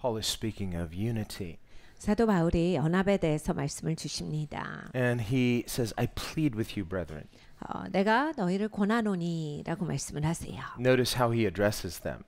Paul is speaking of unity. 사도 바울이 연합에 대해서 말씀을 주십니다. And he says, I plead with you, brethren. 내가 너희를 권하노니라고 말씀을 하세요. Notice how he addresses them.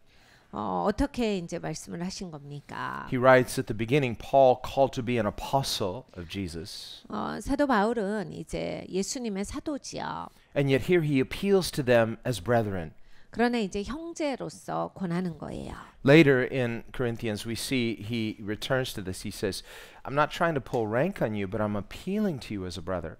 어떻게 이제 말씀을 하신 겁니까? He writes at the beginning, Paul called to be an apostle of Jesus. 사도 바울은 이제 예수님의 사도지요. And yet here he appeals to them as brethren. 그러나 이제 형제로서 권하는 거예요. Later in Corinthians, we see he returns to this. He says, I'm not trying to pull rank on you, but I'm appealing to you as a brother.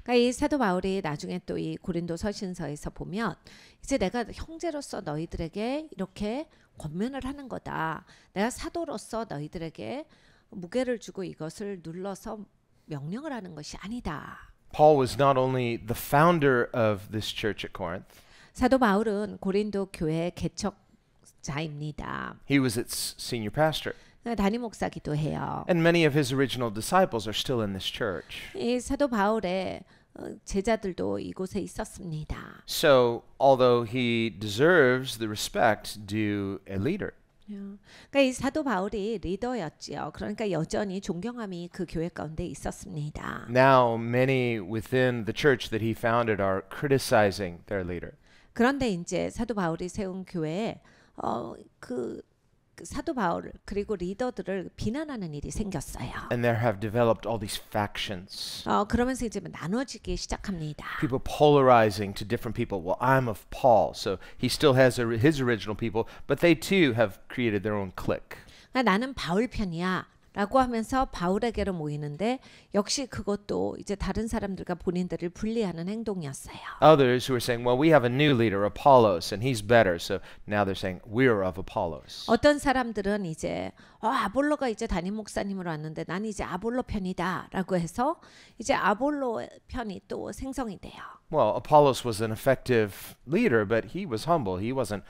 그러니까 이 사도 바울이 나중에 또 이 고린도 서신서에서 보면 이제 내가 형제로서 너희들에게 이렇게 권면을 하는 거다. 내가 사도로서 너희들에게 무게를 주고 이것을 눌러서 명령을 하는 것이 아니다. Paul was not only the founder of this church at Corinth, 사도 바울은 고린도 교회 개척자입니다. he was its senior pastor. 담임 목사기도 해요. And many of his original disciples are still in this church. 이 사도 바울의 제자들도 이곳에 있었습니다. So, although he deserves the respect due a leader, 그러니까 이 사도 바울이 리더였지요. 그러니까 여전히 존경함이 그 교회 가운데 있었습니다. now many within the church that he founded are criticizing their leader. 그런데 이제 사도 바울이 세운 교회에 그 사도 바울 그리고 리더들을 비난하는 일이 생겼어요. And there have developed all these factions. 그러면서 이제 나눠지기 시작합니다. People polarizing to different people. Well, I'm of Paul, so he still has his original people, but they too have created their own clique. 그러니까 나는 바울 편이야. 라고 하면서 바울에게로 모이는데 역시 그것도 이제 다른 사람들과 본인들을 분리하는 행동이었어요. Others who are saying, well, we have a new leader, Apollos, and he's better. So now they're saying, we're of Apollos. 어떤 사람들은 이제 아볼로가 이제 담임 목사님으로 왔는데 난 이제 아볼로 편이다 라고 해서 이제 아볼로 편이 또 생성이 돼요. Well, Apollos was an effective leader, but he was humble. He wasn't,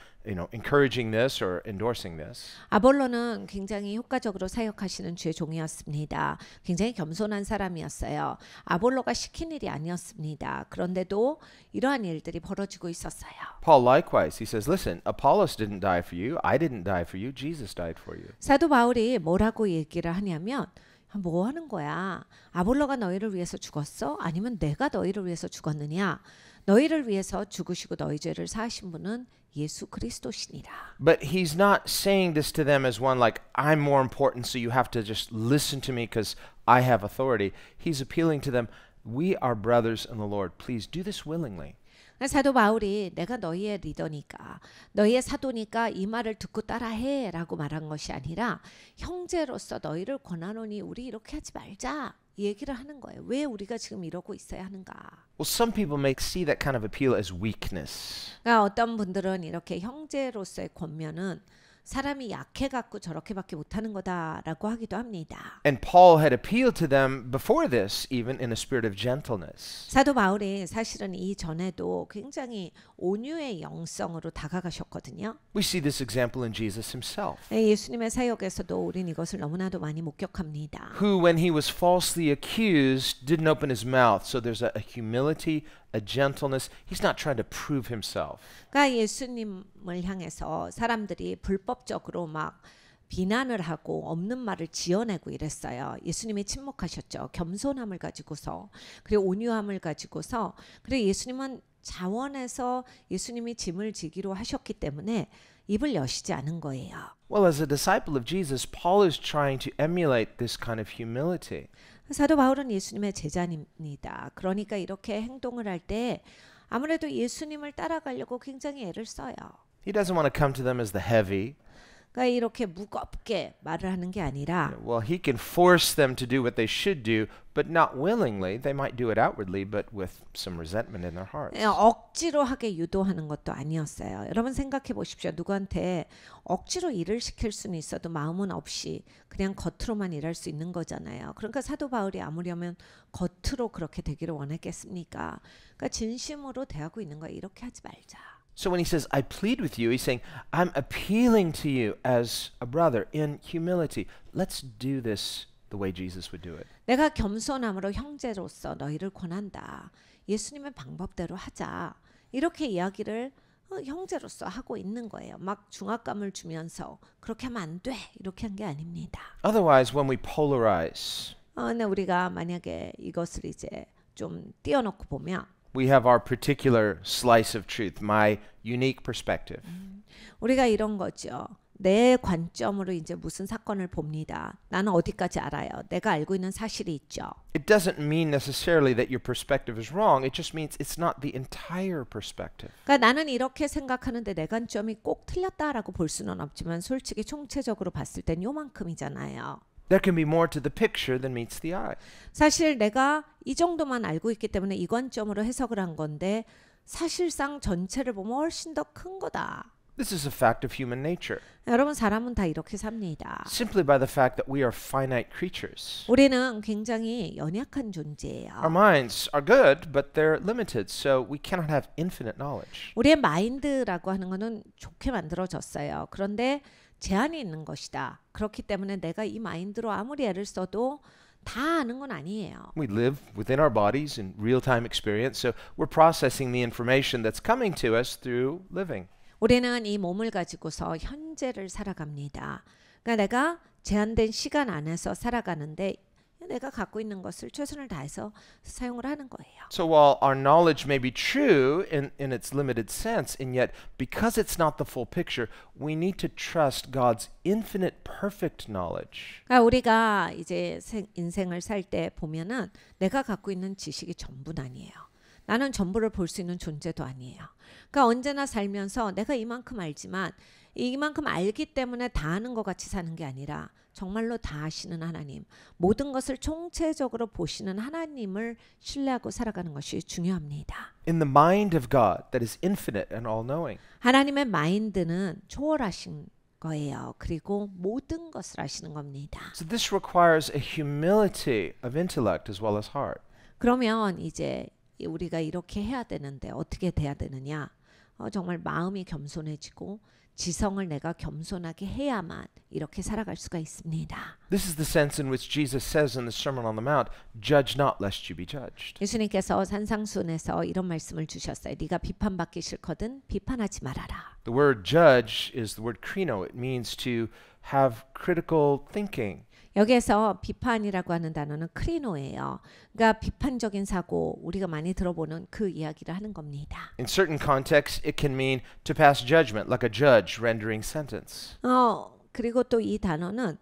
encouraging this or endorsing this. 아볼로는 굉장히 효과적으로 사역하시는 주의 종이었습니다. 굉장히 겸손한 사람이었어요. 아볼로가 시킨 일이 아니었습니다. 그런데도 이러한 일들이 벌어지고 있었어요. Paul likewise, he says, listen, Apollos didn't die for you. I didn't die for you. Jesus died for you. 사도 바울이 뭐라고 얘기를 하냐면 뭐 하는 거야? 아볼로가 너희를 위해서 죽었어? 아니면 내가 너희를 위해서 죽었느냐? 너희를 위해서 죽으시고 너희 죄를 사하신 분은 예수 그리스도시니라. But he's not saying this to them as one like, I'm more important, so you have to just listen to me because I have authority. He's appealing to them, we are brothers in the Lord. Please do this willingly. 사도 바울이 내가 너희의 리더니까 너희의 사도니까 이 말을 듣고 따라해 라고 말한 것이 아니라 형제로서 너희를 권하노니 우리 이렇게 하지 말자 이 얘기를 하는 거예요. 왜 우리가 지금 이러고 있어야 하는가? Well, some people may see that kind of appeal as weakness. 그러니까 어떤 분들은 이렇게 형제로서의 권면은 사람이 약해갖고 저렇게밖에 못하는 거다라고 하기도 합니다. And Paul had appealed to them before this, even in a spirit of gentleness. 사도 바울이 사실은 이 전에도 굉장히 온유의 영성으로 다가가셨거든요. We see this example in Jesus himself, 예수님의 사역에서도 우린 이것을 너무나도 많이 목격합니다. who, when he was falsely accused, didn't open his mouth. So there's a humility, a gentleness. He's not trying to prove himself. 그러니까 예수님을 향해서 사람들이 불법적으로 막 비난을 하고 없는 말을 지어내고 이랬어요. 예수님이 침묵하셨죠. 겸손함을 가지고서 그리고 온유함을 가지고서 그리고 예수님은 자원해서 예수님이 짐을 지기로 하셨기 때문에 입을 여시지 않은 거예요. Well, as a disciple of Jesus, Paul is trying to emulate this kind of humility. 사도 바울은 예수님의 제자입니다. 그러니까 이렇게 행동을 할 때 아무래도 예수님을 따라가려고 굉장히 애를 써요. He doesn't want to come to them as the heavy. 그러니까 이렇게 무겁게 말을 하는 게 아니라 Well, he can force them to do what they should do, but not willingly. They might do it outwardly, but with some resentment in their hearts. 억지로 하게 유도하는 것도 아니었어요. 여러분 생각해 보십시오. 누구한테 억지로 일을 시킬 수는 있어도 마음은 없이 그냥 겉으로만 일할 수 있는 거잖아요. 그러니까 사도 바울이 아무려면 겉으로 그렇게 되기를 원했겠습니까? 그러니까 진심으로 대하고 있는 거예요. 이렇게 하지 말자. So when he says, I plead with you, he's saying, I'm appealing to you as a brother in humility. Let's do this the way Jesus would do it. 내가 겸손함으로 형제로서 너희를 권한다. 예수님의 방법대로 하자. 이렇게 이야기를 형제로서 하고 있는 거예요. 막 중압감을 주면서 그렇게 하면 안 돼. 이렇게 한 게 아닙니다. Otherwise, when we polarize, 근데 우리가 만약에 이것을 이제 좀 띄워놓고 보면 we have our particular slice of truth, my unique perspective. 우리가 이런 거죠. 내 관점으로 이제 무슨 사건을 봅니다. 나는 어디까지 알아요. 내가 알고 있는 사실이 있죠. It doesn't mean necessarily that your perspective is wrong. It just means it's not the entire perspective. 그러니까 나는 이렇게 생각하는데 내 관점이 꼭 틀렸다라고 볼 수는 없지만 솔직히 총체적으로 봤을 땐 요만큼이잖아요. There can be more to the picture than meets the eye. 사실 내가 이 정도만 알고 있기 때문에 이 관점으로 해석을 한 건데 사실상 전체를 보면 훨씬 더 큰 거다. This is a fact of human nature. 여러분 사람은 다 이렇게 삽니다. Simply by the fact that we are finite creatures. 우리는 굉장히 연약한 Our 존재예요. minds are good, but they're limited, so we cannot have infinite knowledge. 우리의 마인드라고 하는 거는 좋게 만들어졌어요. 그런데 제한이 있는 것이다. 그렇기 때문에 내가 이 마인드로 아무리 애를 써도 다 아는 건 아니에요. We live within our bodies in real-time experience, so we're processing the information that's coming to us through living. 우리는 이 몸을 가지고서 현재를 살아갑니다. 그러니까 내가 제한된 시간 안에서 살아가는데 내가 갖고 있는 것을 최선을 다해서 사용을 하는 거예요. So while our knowledge may be true in its limited sense, and yet because it's not the full picture, we need to trust God's infinite perfect knowledge. 그러니까 우리가 이제 인생을 살 때 보면은 내가 갖고 있는 지식이 전부는 아니에요. 나는 전부를 볼 수 있는 존재도 아니에요. 그러니까 언제나 살면서 내가 이만큼 알지만 이만큼 알기 때문에 다 아는 것 같이 사는 게 아니라 정말로 다 아시는 하나님, 모든 것을 총체적으로 보시는 하나님을 신뢰하고 살아가는 것이 중요합니다. In the mind of God that is infinite and all-knowing. 하나님의 마인드는 초월하신 거예요. 그리고 모든 것을 아시는 겁니다. So this requires a humility of intellect as well as heart. 그러면 이제 우리가 이렇게 해야 되는데 어떻게 돼야 되느냐? 정말 마음이 겸손해지고 지성을 내가 겸손하게 해야만 이렇게 살아갈 수가 있습니다. This is the sense in which Jesus says in the Sermon on the Mount, "Judge not lest you be judged." 예수님께서 산상수훈에서 이런 말씀을 주셨어요. 네가 비판받기 싫거든 비판하지 말아라. The word judge is the word krino. It means to have critical thinking. 여기에서 비판이라고 하는 단어는 크리노예요. 그러니까 비판적인 사고 우리가 많이 들어보는 그 이야기를 하는 겁니다. In certain contexts, it can mean to pass judgment, like a judge rendering sentence. 그리고 또 이 단어는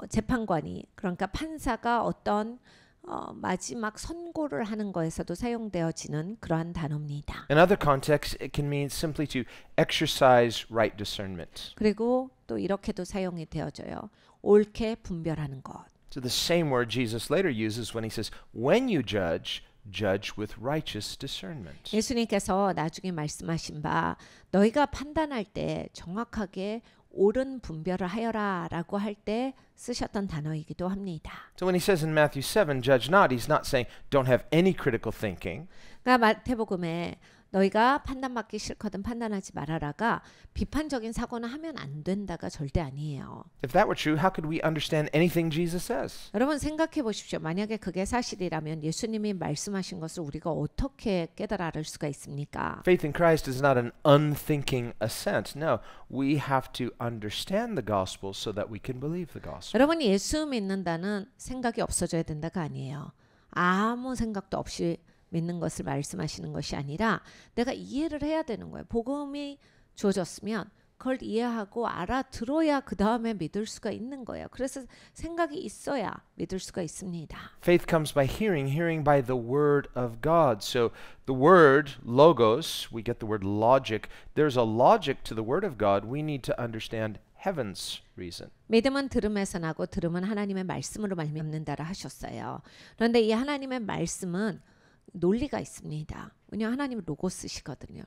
재판관이 그러니까 판사가 어떤 마지막 선고를 하는 거에서도 사용되어지는 그러한 단어입니다. In other contexts, it can mean simply to exercise right discernment. 그리고 또 이렇게도 사용이 되어져요. 옳게 분별하는 것. So the same word Jesus later uses when he says, "When you judge, judge with righteous discernment." 예수님께서 나중에 말씀하신 바 너희가 판단할 때 정확하게 옳은 분별을 하여라라고 할 때 쓰셨던 단어이기도 합니다. So when he says in Matthew 7, "Judge not," he's not saying don't have any critical thinking. 그러니까 마태복음에 너희가 판단받기 싫거든 판단하지 말아라가 비판적인 사고는 하면 안 된다가 절대 아니에요. If that were true, how could we understand anything Jesus says? 여러분 생각해 보십시오. 만약에 그게 사실이라면 예수님이 말씀하신 것을 우리가 어떻게 깨달아 알 수가 있습니까? Faith in Christ is not an unthinking assent. No, we have to understand the gospel so that we can believe the gospel. 여러분이 예수 믿는다는 생각이 없어져야 된다가 아니에요. 아무 생각도 없이 믿는 것을 말씀하시는 것이 아니라 내가 이해를 해야 되는 거예요. 복음이 주어졌으면 그걸 이해하고 알아들어야 그 다음에 믿을 수가 있는 거예요. 그래서 생각이 있어야 믿을 수가 있습니다. Faith comes by hearing, hearing by the word of God. So the word logos, we get the word logic. There's a logic to the word of God. We need to understand heaven's reason. 믿음은 들음에서 나고 들음은 하나님의 말씀으로 말미암는다라 하셨어요. 그런데 이 하나님의 말씀은 논리가 있습니다. 왜냐하면 하나님은 로고스시거든요.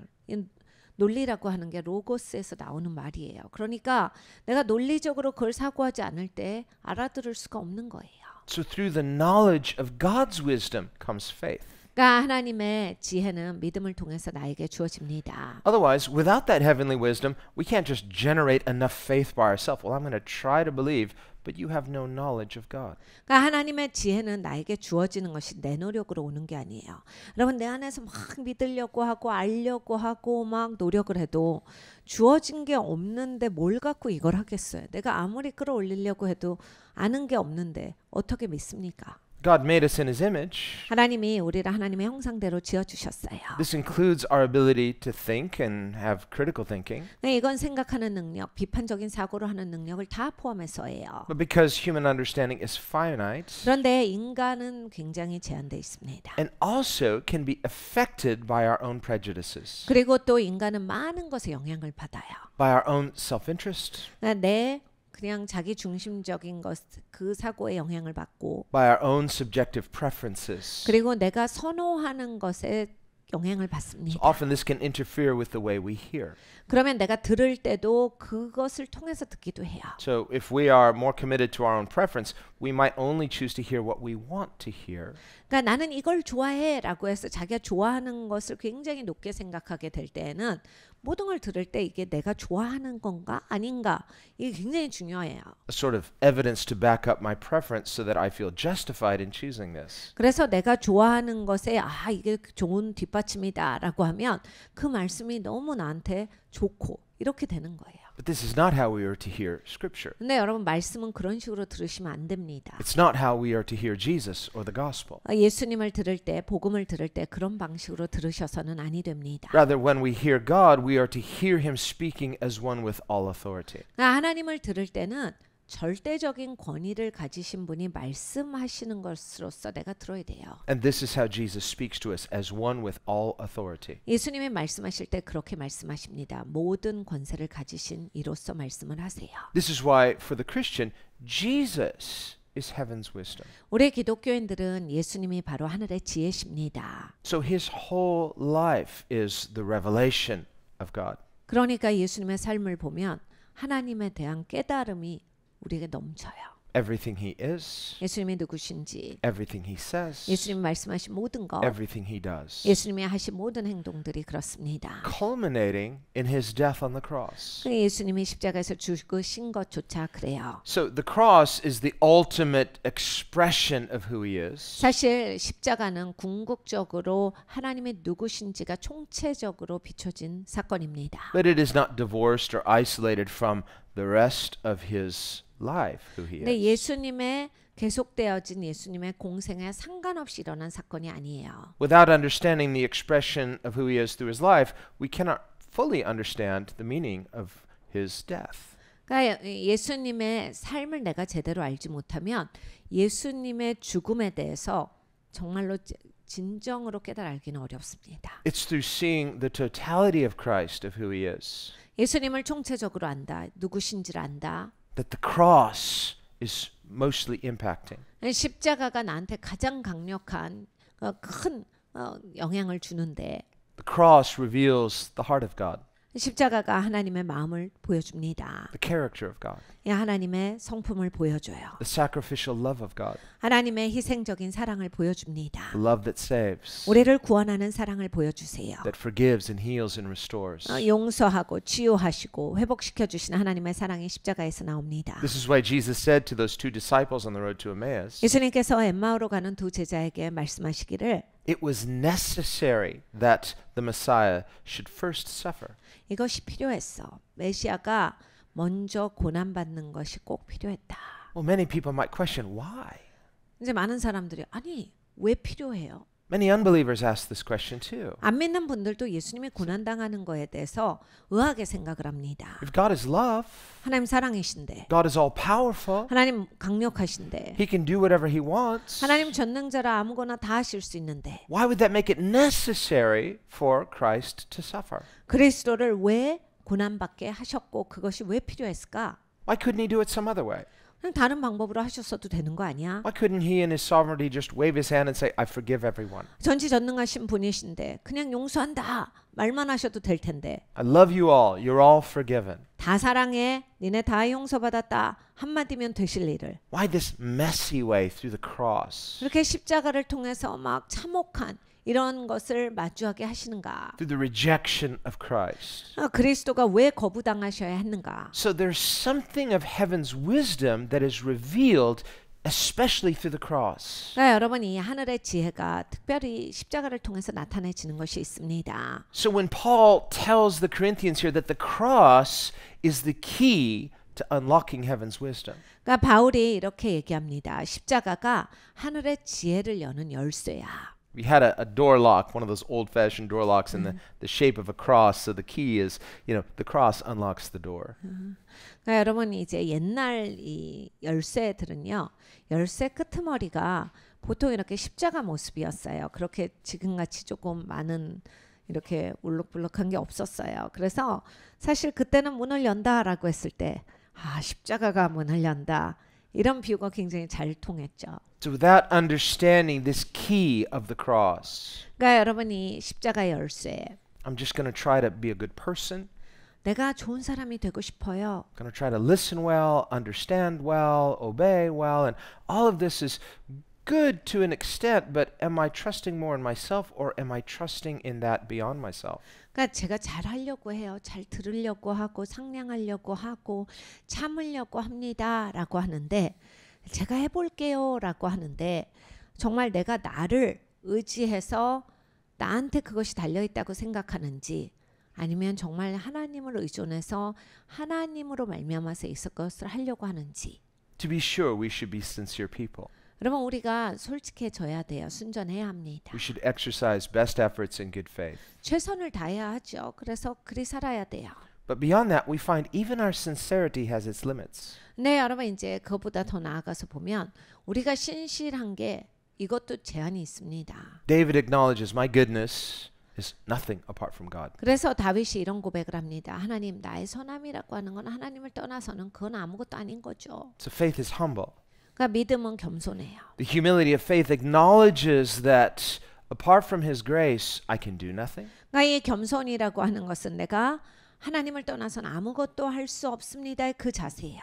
논리라고 하는 게 로고스에서 나오는 말이에요. 그러니까 내가 논리적으로 그걸 사고하지 않을 때 알아들을 수가 없는 거예요. So through the knowledge of God's wisdom comes faith. 그러니까 그러니까 하나님의 지혜는 믿음을 통해서 나에게 주어집니다. Otherwise, without that heavenly wisdom, we can't just generate enough faith by ourselves. Well, I'm going to try to believe, but you have no knowledge of God. 그러니까 하나님의 지혜는 나에게 주어지는 것이 내 노력으로 오는 게 아니에요. 여러분 내 안에서 막 믿으려고 하고 알려고 하고 막 노력을 해도 주어진 게 없는데 뭘 갖고 이걸 하겠어요. 내가 아무리 끌어올리려고 해도 아는 게 없는데 어떻게 믿습니까? God made us in His image. 하나님이 우리를 하나님의 형상대로 지어주셨어요. This includes our ability to think and have critical thinking. 이건 생각하는 능력, 비판적인 사고를 하는 능력을 다 포함해서예요. But because human understanding is finite 그런데 인간은 굉장히 제한되어 있습니다. and also can be affected by our own prejudices, 그리고 또 인간은 많은 것에 영향을 받아요. by our own self-interest, 내 그냥 자기 중심적인 것, 그 사고에 영향을 받고 by our own subjective preferences. 그리고 내가 선호하는 것에 영향을 So 받습니다. often this can interfere with the way we hear. 그러면 내가 들을 때도 그것을 통해서 듣기도 해요. So if we are more committed to our own preference, we might only choose to hear what we want to hear. 그러니까 나는 이걸 좋아해라고 해서 자기가 좋아하는 것을 굉장히 높게 생각하게 될 때에는 모든 걸 들을 때 이게 내가 좋아하는 건가 아닌가 이게 굉장히 중요해요. A sort of evidence to back up my preference so that I feel justified in choosing this. 그래서 내가 좋아하는 것에 아 이게 좋은 뒷받침이다라고 하면 그 말씀이 너무 나한테 좋고 이렇게 되는 거예요. But this is not how we are to hear Scripture. 근데 여러분 말씀은 그런 식으로 들으시면 안 됩니다. It's not how we are to hear Jesus or the gospel. 예수님을 들을 때 복음을 들을 때 그런 방식으로 들으셔서는 아니 됩니다. Rather, when we hear God, we are to hear Him speaking as one with all authority. 하나님을 들을 때는 절대적인 권위를 가지신 분이 말씀하시는 것으로서 내가 들어야 돼요. And this is how Jesus speaks to us as one with all authority. 예수님이 말씀하실 때 그렇게 말씀하십니다. 모든 권세를 가지신 이로써 말씀을 하세요. This is why, for the Christian, Jesus is heaven's wisdom. 우리 기독교인들은 예수님이 바로 하늘의 지혜십니다. So His whole life is the revelation of God. 그러니까 예수님의 삶을 보면 하나님에 대한 깨달음이 우리에게 넘쳐요. Everything He is, 예수님이 누구신지, everything He says, 예수님이 말씀하신 모든 것, everything He does, 예수님이 하신 모든 행동들이 그렇습니다. culminating in His death on the cross. 예수님이 십자가에서 죽으신 것조차 그래요. So the cross is the ultimate expression of who He is. 사실 십자가는 궁극적으로 하나님의 누구신지가 총체적으로 비춰진 사건입니다. But it is not divorced or isolated from the rest of His life, who He 근데 is. 예수님의 계속되어진 예수님의 공생에 상관없이 일어난 사건이 아니에요. Without understanding the expression of who He is through His life, we cannot fully understand the meaning of His death. 그러니까 예수님의 삶을 내가 제대로 알지 못하면 예수님의 죽음에 대해서 정말로 진정으로 깨달기는 어렵습니다. It's through seeing the totality of Christ, of who He is, 예수님을 총체적으로 안다, 누구신지를 안다. that the cross is mostly impacting. 십자가가 나한테 가장 강력한 큰 영향을 주는데 The cross reveals the heart of God, 십자가가 하나님의 마음을 보여줍니다. the character of God, 하나님의 성품을 보여줘요. the sacrificial love of God, 하나님의 희생적인 사랑을 보여줍니다. the love that saves, 우리를 구원하는 사랑을 보여주세요. that forgives and heals and restores. 용서하고 치유하시고 회복시켜 주시는 하나님의 사랑이 십자가에서 나옵니다. This is why Jesus said to those two disciples on the road to Emmaus, 예수님께서 엠마오로 가는 두 제자에게 말씀하시기를 it was necessary that the Messiah should first suffer. 이것이 필요했어. 메시아가 먼저 고난받는 것이 꼭 필요했다. Well, many people might question why. 이제 많은 사람들이 아니 왜 필요해요? Many unbelievers ask this question too. 안 믿는 분들도 예수님이 고난당하는 거에 대해서 의아하게 생각을 합니다. If God is love, 하나님 사랑이신데 God is all powerful, 하나님 강력하신데 He can do whatever He wants, 하나님 전능자라 아무거나 다 하실 수 있는데 why would that make it necessary for Christ to suffer? 그리스도를 왜 고난받게 하셨고 그것이 왜 필요했을까? Why couldn't He do it some other way? 그냥 다른 방법으로 하셨어도 되는 거 아니야? Why couldn't He in His sovereignty just wave His hand and say, I forgive everyone? 전지전능하신 분이신데 그냥 용서한다 말만 하셔도 될 텐데 I love you all. You're all forgiven. 다 사랑해 니네 다 용서받았다 한마디면 되실 일을 Why this messy way through the cross? 이렇게 십자가를 통해서 막 참혹한 이런 것을 마주하게 하시는가? Through the rejection of Christ. 그리스도가 왜 거부당하셔야 했는가? So there's something of heaven's wisdom that is revealed especially through the cross. 그러니까 여러분 이 하늘의 지혜가 특별히 십자가를 통해서 나타내지는 것이 있습니다. So when Paul tells the Corinthians here that the cross is the key to unlocking heaven's wisdom. 그러니까 바울이 이렇게 얘기합니다. 십자가가 하늘의 지혜를 여는 열쇠야. We had a door lock, one of those old-fashioned door locks in the shape of a cross. So the key is, the cross unlocks the door. 그러니까 여러분 이제 옛날 이 열쇠들은요. 열쇠 끄트머리가 보통 이렇게 십자가 모습이었어요. 그렇게 지금같이 조금 많은 이렇게 울룩불룩한 게 없었어요. 그래서 사실 그때는 문을 연다라고 했을 때 십자가가 문을 연다. 이런 비유가 굉장히 잘 통했죠. So without understanding this key of the cross, 그러니까 여러분이 십자가 열쇠. I'm just going to try to be a good person. 내가 좋은 사람이 되고 싶어요. Going to try to listen well, understand well, obey well, and all of this is good to an extent, but am I trusting more in myself or am I trusting in that beyond myself? 그러니까 제가 잘하려고 해요. 잘 들으려고 하고 상냥하려고 하고 참으려고 합니다라고 하는데 제가 해볼게요라고 하는데 정말 내가 나를 의지해서 나한테 그것이 달려있다고 생각하는지 아니면 정말 하나님을 의존해서 하나님으로 말미암아서 이 것을 하려고 하는지. To be sure, we should be sincere people. 여러분 우리가 솔직해져야 돼요. 순전해야 합니다. We should exercise best efforts in good faith. 최선을 다해야 하죠. 그래서 그리 살아야 돼요. But beyond that, we find even our sincerity has its limits. 네, 여러분 이제 그보다 더 나아가서 보면 우리가 신실한 게 이것도 제한이 있습니다. David acknowledges, my goodness is nothing apart from God. 그래서 다윗이 이런 고백을 합니다. 하나님, 나의 선함이라고 하는 건 하나님을 떠나서는 그건 아무것도 아닌 거죠. So faith is humble. 그러니까 믿음은 겸손해요. The humility of faith acknowledges that apart from His grace, I can do nothing. 그러니까 이 겸손이라고 하는 것은 내가 하나님을 떠나서는 아무것도 할 수 없습니다의 그 자세예요.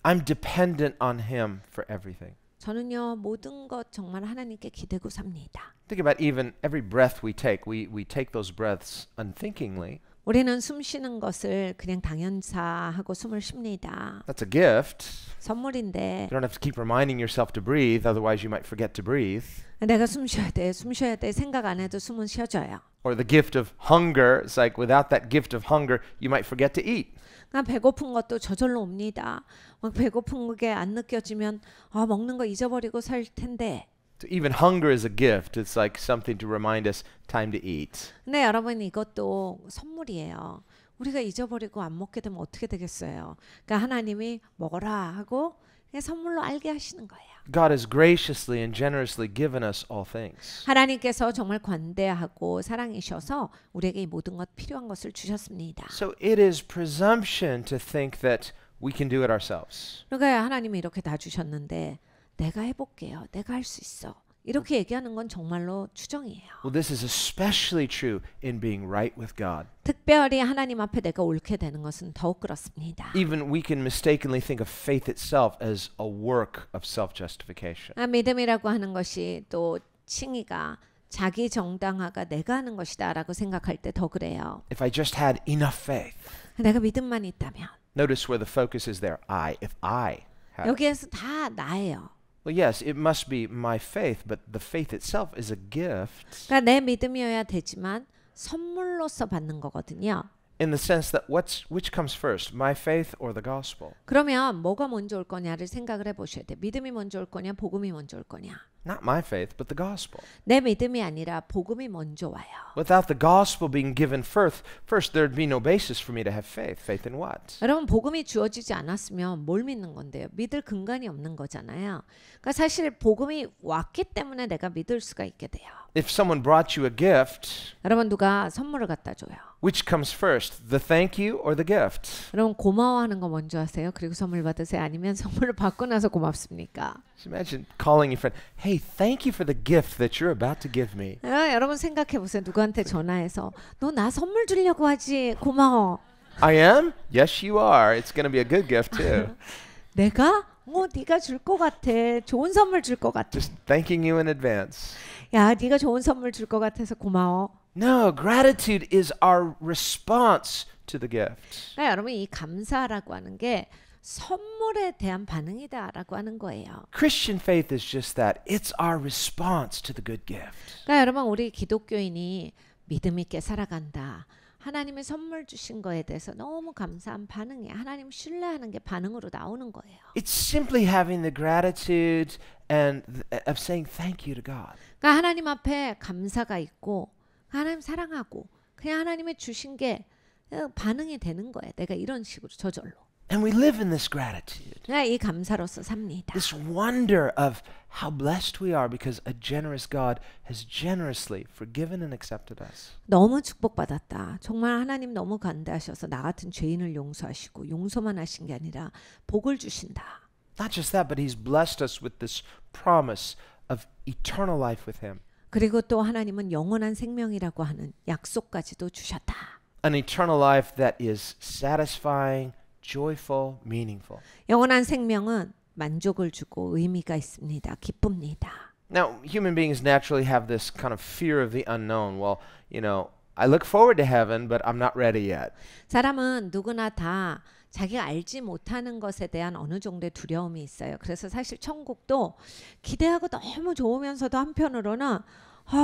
I'm dependent on Him for everything. 저는요 모든 것 정말 하나님께 기대고 삽니다. Think about even every breath we take. We take those breaths unthinkingly. 우리는 숨 쉬는 것을 그냥 당연사하고 숨을 쉽니다. That's a gift. 선물인데 You don't have to keep reminding yourself to breathe, otherwise you might forget to breathe. 내가 숨 쉬어야 돼, 숨 쉬어야 돼 생각 안 해도 숨은 쉬어져요. Or the gift of hunger. It's like without that gift of hunger, you might forget to eat. 그러니까 배고픈 것도 저절로 옵니다. 막 배고픈 게 안 느껴지면 먹는 거 잊어버리고 살 텐데. So even hunger is a gift. It's like something to remind us time to eat. 네, 여러분 이것도 선물이에요. 우리가 잊어버리고 안 먹게 되면 어떻게 되겠어요? 그러니까 하나님이 먹어라 하고 그냥 선물로 알게 하시는 거예요. God has graciously and generously given us all things. 하나님께서 정말 관대하고 사랑이셔서 우리에게 이 모든 것 필요한 것을 주셨습니다. So it is presumption to think that we can do it ourselves. 그러니까 하나님이 이렇게 다 주셨는데 내가 해볼게요. 내가 할 수 있어. 이렇게 얘기하는 건 정말로 추정이에요. Well, this is especially true in being right with God. 특별히 하나님 앞에 내가 옳게 되는 것은 더욱 그렇습니다. Even we can mistakenly think of faith itself as a work of self-justification. 믿음이라고 하는 것이 또 칭의가 자기 정당화가 내가 하는 것이다라고 생각할 때 더 그래요. If I just had enough faith. 내가 믿음만 있다면. Notice where the focus is there. If I had. 여기에서 다 나예요. Well, yes, it must be my faith, but the faith itself is a gift. 그러니까 내 믿음이어야 되지만 선물로서 받는 거거든요. In the sense that which comes first, my faith or the gospel? 그러면 뭐가 먼저 올 거냐를 생각을 해보셔야 돼. 믿음이 먼저 올 거냐, 복음이 먼저 올 거냐. Not my faith, but the gospel. 내 믿음이 아니라 복음이 먼저 와요. Without the gospel being given first there'd be no basis for me to have faith. Faith in what? 여러분 복음이 주어지지 않았으면 뭘 믿는 건데요? 믿을 근간이 없는 거잖아요. 그러니까 사실 복음이 왔기 때문에 내가 믿을 수가 있게 돼요. If someone brought you a gift, 여러분 누가 선물을 갖다 줘요. which comes first, the thank you or the gift? 여러분 고마워하는 거 먼저 하세요? 그리고 선물 받으세요? 아니면 선물을 받고 나서 고맙습니까? Just imagine calling your friend, hey, thank you for the gift that you're about to give me. 여러분 생각해 보세요. 누구한테 전화해서 너 나 선물 주려고 하지? 고마워. I am? Yes, you are. It's going to be a good gift too. 내가? 네가 줄 것 같아. 좋은 선물 줄 것 같아. Just thanking you in advance. 야, 네가 좋은 선물 줄 것 같아서 고마워. No, gratitude is our response to the gift. 그러니까 여러분 이 감사라고 하는 게 선물에 대한 반응이다라고 하는 거예요. Christian faith is just that. It's our response to the good gift. 그러니까 여러분 우리 기독교인이 믿음 있게 살아간다. 하나님의 선물 주신 거에 대해서 너무 감사한 반응이 하나님 신뢰하는 게 반응으로 나오는 거예요. It's simply having the gratitude and of saying thank you to God. 그러니까 하나님 앞에 감사가 있고 하나님 사랑하고 그냥 하나님의 주신 게 반응이 되는 거예요. 내가 이런 식으로 저절로. And we live in this gratitude. 그러니까 이 감사로서 삽니다. This wonder of how blessed we are because a generous God has generously forgiven and accepted us. 너무 축복받았다. 정말 하나님 너무 간대하셔서 나 같은 죄인을 용서하시고 용서만 하신 게 아니라 복을 주신다. Not just that, but He's blessed us with this promise of eternal life with Him. 그리고 또 하나님은 영원한 생명이라고 하는 약속까지도 주셨다. An eternal life that is satisfying, joyful, meaningful. 영원한 생명은 만족을 주고 의미가 있습니다. 기쁩니다. Now, human beings naturally have this kind of fear of the unknown. Well, I look forward to heaven, but I'm not ready yet. 사람은 누구나 다 자기가 알지 못하는 것에 대한 어느 정도의 두려움이 있어요. 그래서 사실 천국도 기대하고 너무 좋으면서도 한편으로는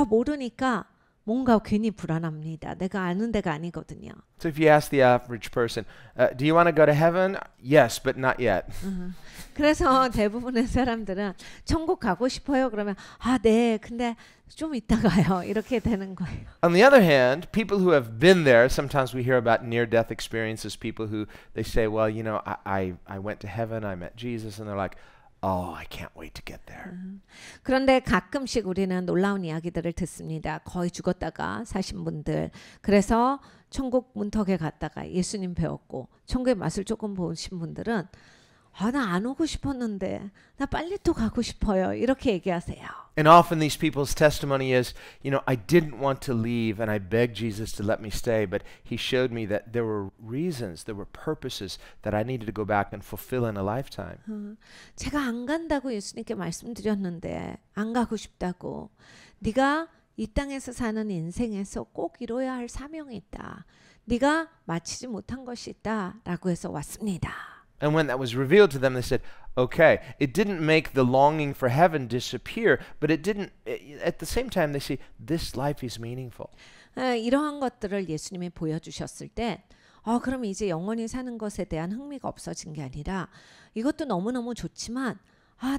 모르니까 뭔가 괜히 불안합니다. 내가 아는 데가 아니거든요. So if you ask the average person, do you want to go to heaven? Yes, but not yet. 그래서 대부분의 사람들은 천국 가고 싶어요. 그러면 네, 근데 좀 이따 가요. 이렇게 되는 거예요. On the other hand, people who have been there, sometimes we hear about near-death experiences, people who they say, well, I went to heaven, I met Jesus, and they're like, oh, I can't wait to get there. 그런데 가끔씩 우리는 놀라운 이야기들을 듣습니다. 거의 죽었다가 사신 분들. 그래서 천국 문턱에 갔다가 예수님 배웠고 천국의 맛을 조금 보신 분들은 나 안 오고 싶었는데 나 빨리 또 가고 싶어요. 이렇게 얘기하세요. And often these people's testimony is, I didn't want to leave and I begged Jesus to let me stay, but He showed me that there were reasons, there were purposes that I needed to go back and fulfill in a lifetime. 제가 안 간다고 예수님께 말씀드렸는데 안 가고 싶다고. 네가 이 땅에서 사는 인생에서 꼭 이뤄야 할 사명이 있다. 네가 마치지 못한 것이 있다라고 해서 왔습니다. And when that was revealed to them, they said, okay, it didn't make the longing for heaven disappear, but at the same time, they see this life is meaningful. 이러한 것들을 예수님이 보여주셨을 때, 그럼 이제 영원히 사는 것에 대한 흥미가 없어진 게 아니라 이것도 너무너무 좋지만,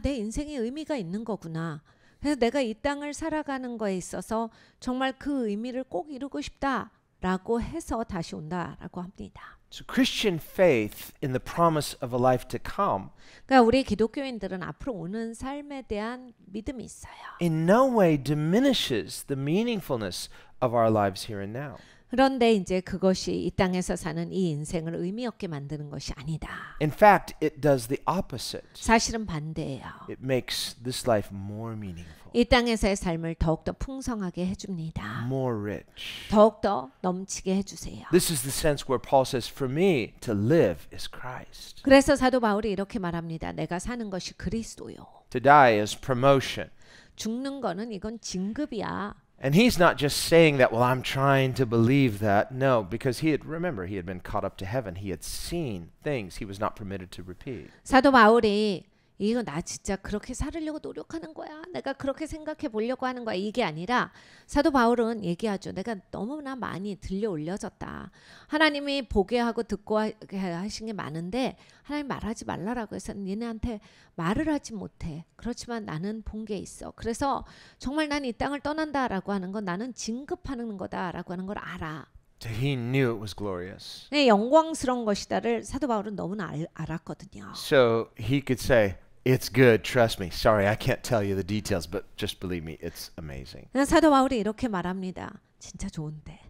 내 인생에 의미가 있는 거구나. 그래서 내가 이 땅을 살아가는 거에 있어서 정말 그 의미를 꼭 이루고 싶다라고 해서 다시 온다라고 합니다. So Christian faith in the promise of a life to come 그러니까 우리 기독교인들은 앞으로 오는 삶에 대한 믿음이 있어요. in no way diminishes the meaningfulness of our lives here and now. 그런데 이제 그것이 이 땅에서 사는 이 인생을 의미 없게 만드는 것이 아니다. In fact, it does the opposite. 사실은 반대예요. It makes this life more meaningful, 이 땅에서의 삶을 더욱더 풍성하게 해줍니다. more rich. 더욱더 넘치게 해주세요. This is the sense where Paul says, for me to live is Christ. 그래서 사도 바울이 이렇게 말합니다. 내가 사는 것이 그리스도요. To die is promotion. 죽는 거는 이건 진급이야. And he's not just saying that, well, I'm trying to believe that. No, because he had been caught up to heaven. He had seen things he was not permitted to repeat. 사도 바울이 이거 나 진짜 그렇게 살으려고 노력하는 거야. 내가 그렇게 생각해 보려고 하는 거야. 이게 아니라 사도 바울은 얘기하죠. 내가 너무나 많이 들려 올려졌다. 하나님이 보게 하고 듣고 하신 게 많은데 하나님 말하지 말라라고 해서 니네한테 말을 하지 못해. 그렇지만 나는 본 게 있어. 그래서 정말 난 이 땅을 떠난다라고 하는 건 나는 진급하는 거다라고 하는 걸 알아. So he knew it was glorious. 네, 영광스러운 것이다를 사도 바울은 너무나 알았거든요. So he could say, it's good, trust me. Sorry, I can't tell you the details, but just believe me, it's amazing. 사도 바울이 이렇게 말합니다. 진짜 좋은데.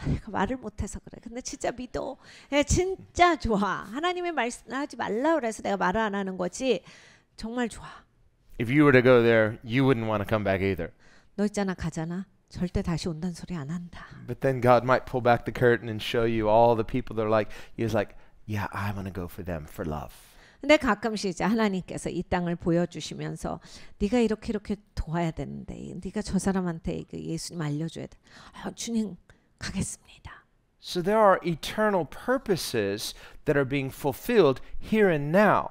내가 말을 못해서 그래. 근데 진짜 믿어. 진짜 좋아. 하나님의 말씀하지 말라 그래서 내가 말을 안 하는 거지. 정말 좋아. If you were to go there, you wouldn't want to come back either. 너 있잖아 가잖아. 절대 다시 온다는 소리 안 한다. But then God might pull back the curtain and show you all the people that are like, He was like, yeah, I want to go for them for love. 근데 가끔씩 이제 하나님께서 이 땅을 보여주시면서 네가 이렇게 이렇게 도와야 되는데 네가 저 사람한테 그 예수님 알려줘야 돼. 주님 가겠습니다. So there are eternal purposes that are being fulfilled here and now.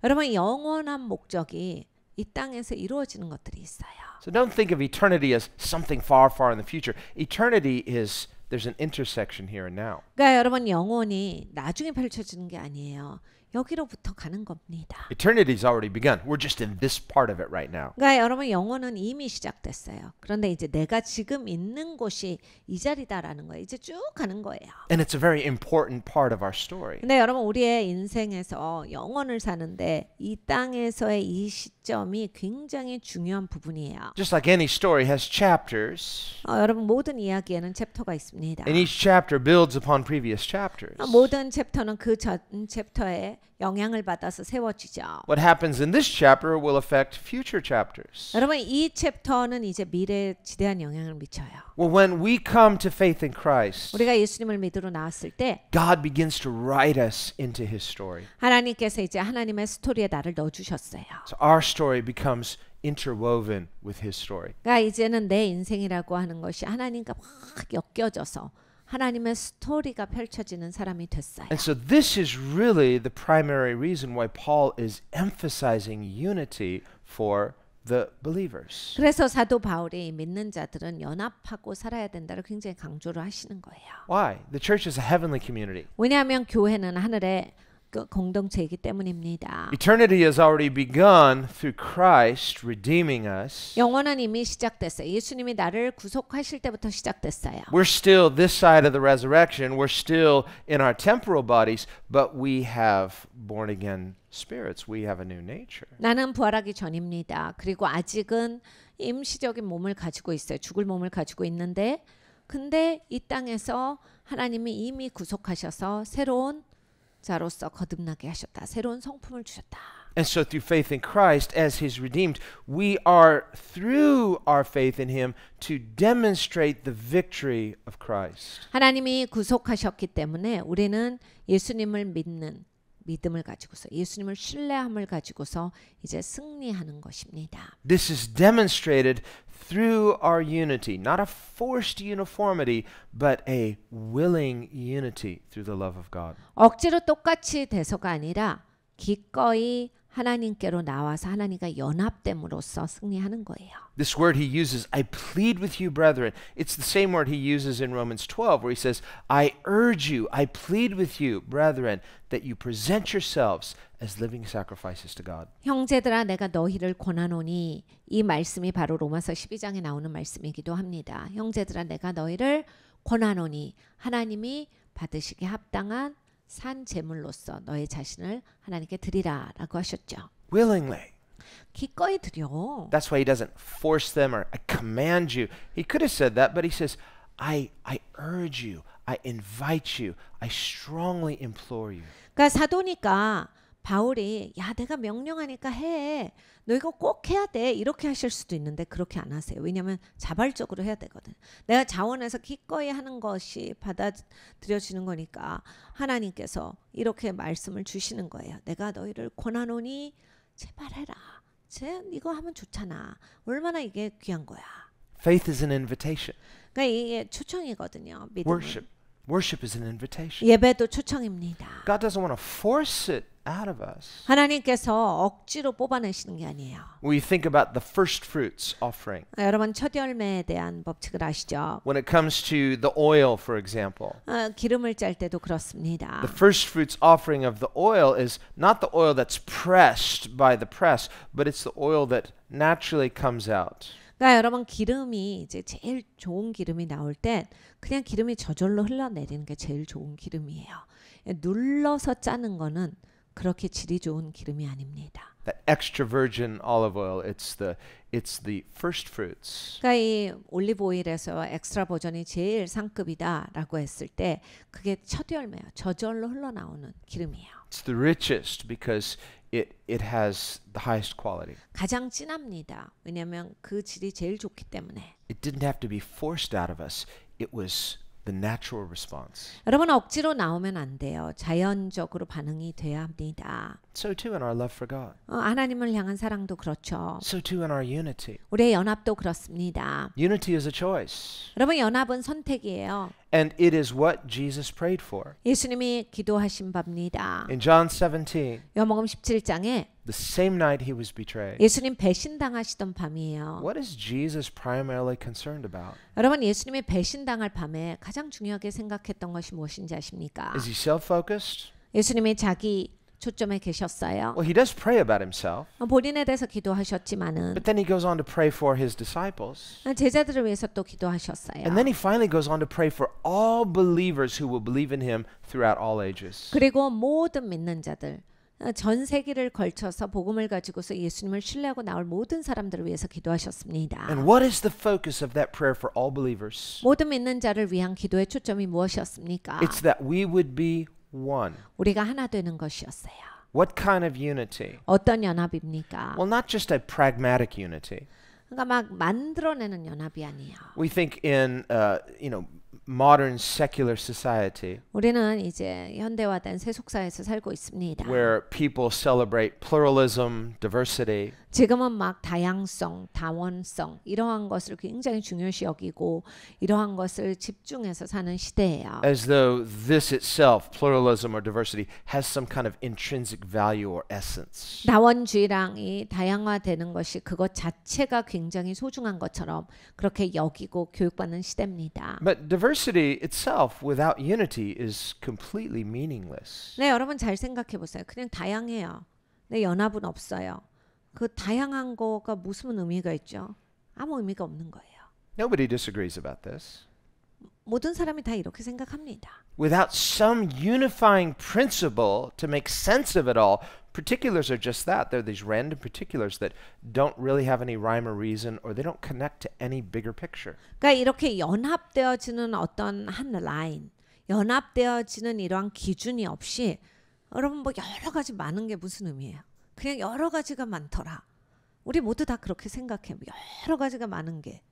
여러분 영원한 목적이 이 땅에서 이루어지는 것들이 있어요. So don't think of eternity as something far, far in the future. Eternity is there's an intersection here and now. 그러니까 여러분 영혼이 나중에 펼쳐지는 게 아니에요. 여기로부터 가는 겁니다. Eternity's already begun. We're just in this part of it right now. 그러니까 여러분 영혼은 이미 시작됐어요. 그런데 이제 내가 지금 있는 곳이 이 자리다라는 거예요. 이제 쭉 가는 거예요. And it's a very important part of our story. 근데 여러분 우리의 인생에서 영혼을 사는데 이 땅에서의 이 시점이 굉장히 중요한 부분이에요. Just like any story has chapters, 여러분 모든 이야기에는 챕터가 있습니다. and each chapter builds upon previous chapters. 모든 챕터는 그 전 챕터에 영향을 받아서 세워지죠. What happens in this chapter will affect future chapters. 여러분 이 챕터는 이제 미래에 지대한 영향을 미쳐요. Well, when we come to faith in Christ, 우리가 예수님을 믿으러 나왔을 때 God begins to write us into His story. 하나님께서 이제 하나님의 스토리에 나를 넣어주셨어요. So our story becomes interwoven with His story. 그러니까 이제는 내 인생이라고 하는 것이 하나님과 막 엮여져서 하나님의 스토리가 펼쳐지는 사람이 됐어요. And so this is really the primary reason why Paul is emphasizing unity for the believers. 그래서 사도 바울이 믿는 자들은 연합하고 살아야 된다를 굉장히 강조를 하시는 거예요. Why? The church is a heavenly community. 왜냐하면 교회는 하늘의 공동체이기 때문입니다. Eternity has already begun through Christ redeeming us. 영원은 이미 시작됐어요. 예수님이 나를 구속하실 때부터 시작됐어요. We're still this side of the resurrection. We're still in our temporal bodies, but we have born again spirits. We have a new nature. 나는 부활하기 전입니다. 그리고 아직은 임시적인 몸을 가지고 있어요. 죽을 몸을 가지고 있는데 근데 이 땅에서 하나님이 이미 구속하셔서 새로운 자로서 거듭나게 하셨다. 새로운 성품을 주셨다. And so through faith in Christ as His redeemed, we are through our faith in Him to demonstrate the victory of Christ. 하나님이 구속하셨기 때문에 우리는 예수님을 믿는 믿음을 가지고서 예수님을 신뢰함을 가지고서 이제 승리하는 것입니다. This is demonstrated through our unity, not a forced uniformity, but a willing unity through the love of God. 억지로 똑같이 돼서가 아니라 기꺼이 하나님께로 나와서 하나님과 연합됨으로써 승리하는 거예요. This word he uses, I plead with you, brethren. It's the same word he uses in Romans 12, where he says, I urge you, I plead with you, brethren, that you present yourselves as living sacrifices to God. 형제들아 내가 너희를 권하노니 이 말씀이 바로 로마서 12장에 나오는 말씀이기도 합니다. 형제들아 내가 너희를 권하노니 하나님이 받으시기에 합당한 산 제물로서 너의 자신을 하나님께 드리라라고 하셨죠. Willingly. 기꺼이 드려. That's why he doesn't force them or command you. He could have said that, but he says, I urge you, I invite you, I strongly implore you. 그러니까 사도니까 바울이 야 내가 명령하니까 해. 너 이거 꼭 해야 돼. 이렇게 하실 수도 있는데 그렇게 안 하세요. 왜냐하면 자발적으로 해야 되거든. 내가 자원해서 기꺼이 하는 것이 받아들여지는 거니까 하나님께서 이렇게 말씀을 주시는 거예요. 내가 너희를 권하노니 제발 해라. 이거 하면 좋잖아. 얼마나 이게 귀한 거야. Faith is an invitation. 그러니까 이게 초청이거든요. 믿음은. Worship is an invitation. 예배도 초청입니다. God doesn't want to force it out of us. 하나님께서 억지로 뽑아내시는 게 아니에요. We think about the first fruits offering. 여러분 첫 열매에 대한 법칙을 아시죠? When it comes to the oil, for example, 기름을 짤 때도 그렇습니다. the first fruits offering of the oil is not the oil that's pressed by the press, but it's the oil that naturally comes out. 그러니까 여러분 기름이 이제 제일 좋은 기름이 나올 때 그냥 기름이 저절로 흘러내리는 게 제일 좋은 기름이에요. 눌러서 짜는 거는 그렇게 질이 좋은 기름이 아닙니다. That extra virgin olive oil, it's the first fruits. 그러니까 이 올리브 오일에서 엑스트라 버전이 제일 상급이다라고 했을 때 그게 첫 열매예요. 저절로 흘러나오는 기름이에요. It's the richest because it has the highest quality. 가장 진합니다. 왜냐하면 그 질이 제일 좋기 때문에. It didn't have to be forced out of us. It was the natural response. 여러분 억지로 나오면 안 돼요. 자연적으로 반응이 돼야 합니다. So too in our love for God. 하나님을 향한 사랑도 그렇죠. So too in our unity. 우리의 연합도 그렇습니다. Unity is a choice. 여러분 연합은 선택이에요. And it is what Jesus prayed for. 예수님이 기도하신 바입니다. In John 17, 요한복음 17장에 the same night he was betrayed. 예수님 배신당하시던 밤이에요. What is Jesus primarily concerned about? 여러분 예수님이 배신당할 밤에 가장 중요하게 생각했던 것이 무엇인지 아십니까? Is he self-focused? 예수님이 자기 초점에 계셨어요. Well, he does pray about himself, 본인에 대해서 기도하셨지만은 but then he goes on to pray for his disciples. 제자들을 위해서 또 기도하셨어요. And then he finally goes on to pray for all believers who will believe in him throughout all ages. 그리고 모든 믿는 자들 전 세기를 걸쳐서 복음을 가지고서 예수님을 신뢰하고 나올 모든 사람들을 위해서 기도하셨습니다. And what is the focus of that prayer for all believers? 모든 믿는 자를 위한 기도의 초점이 무엇이었습니까? It's that we would be one. 우리가 하나 되는 것이었어요. What kind of unity? 어떤 연합입니까? Well, not just a pragmatic unity. 그러니까 막 만들어내는 연합이 아니에요. We think in, modern secular society 우리는 이제 현대화된 세속사에서 살고 있습니다. where people celebrate pluralism, diversity. 지금은 막 다양성, 다원성 이러한 것을 굉장히 중요시 여기고 이러한 것을 집중해서 사는 시대예요. As though this itself, pluralism or diversity, has some kind of intrinsic value or essence. 다원주의랑 이 다양화되는 것이 그것 자체가 굉장히 소중한 것처럼 그렇게 여기고 교육받는 시대입니다. But diversity itself without unity is completely meaningless. 네, 여러분 잘 생각해 보세요. 그냥 다양해요. 네, 연합은 없어요. 그 다양한 거가 무슨 의미가 있죠? 아무 의미가 없는 거예요. Nobody disagrees about this. 모든 사람이 다 이렇게 생각합니다. Without some unifying principle to make sense of it all, particulars are just that. They're these random particulars that don't really have any rhyme or reason, or they don't connect to any bigger picture. 그러니까 이렇게 연합되어지는 어떤 한 라인, 연합되어지는 이러한 기준이 없이 여러분 뭐 여러 가지 많은 게 무슨 의미예요? 그냥 여러 가지가 많더라. 우리 모두 다 그렇게 생각해. 여러 가지가 많은 게.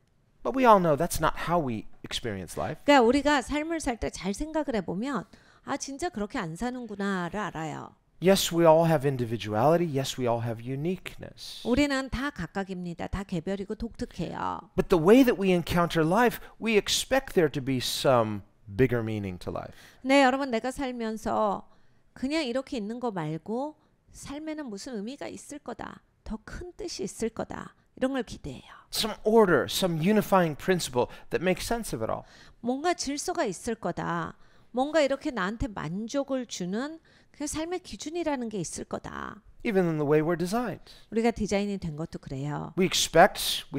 But we all know that's not how we experience life. 그러니까 우리가 삶을 살 때 잘 생각을 해보면 아 진짜 그렇게 안 사는구나를 알아요. Yes, we all have individuality. Yes, we all have uniqueness. 우리는 다 각각입니다. 다 개별이고 독특해요. But the way that we encounter life, we expect there to be some bigger meaning to life. 네, 여러분 내가 살면서 그냥 이렇게 있는 거 말고 삶에는 무슨 의미가 있을 거다. 더 큰 뜻이 있을 거다. 이런 걸 기대해요. Some order, some unifying principle that makes sense of it all. 뭔가 질서가 있을 거다. 뭔가 이렇게 나한테 만족을 주는 그 삶의 기준이라는 게 있을 거다. Even in the way we're designed. 우리가 디자인이 된 것도 그래요. We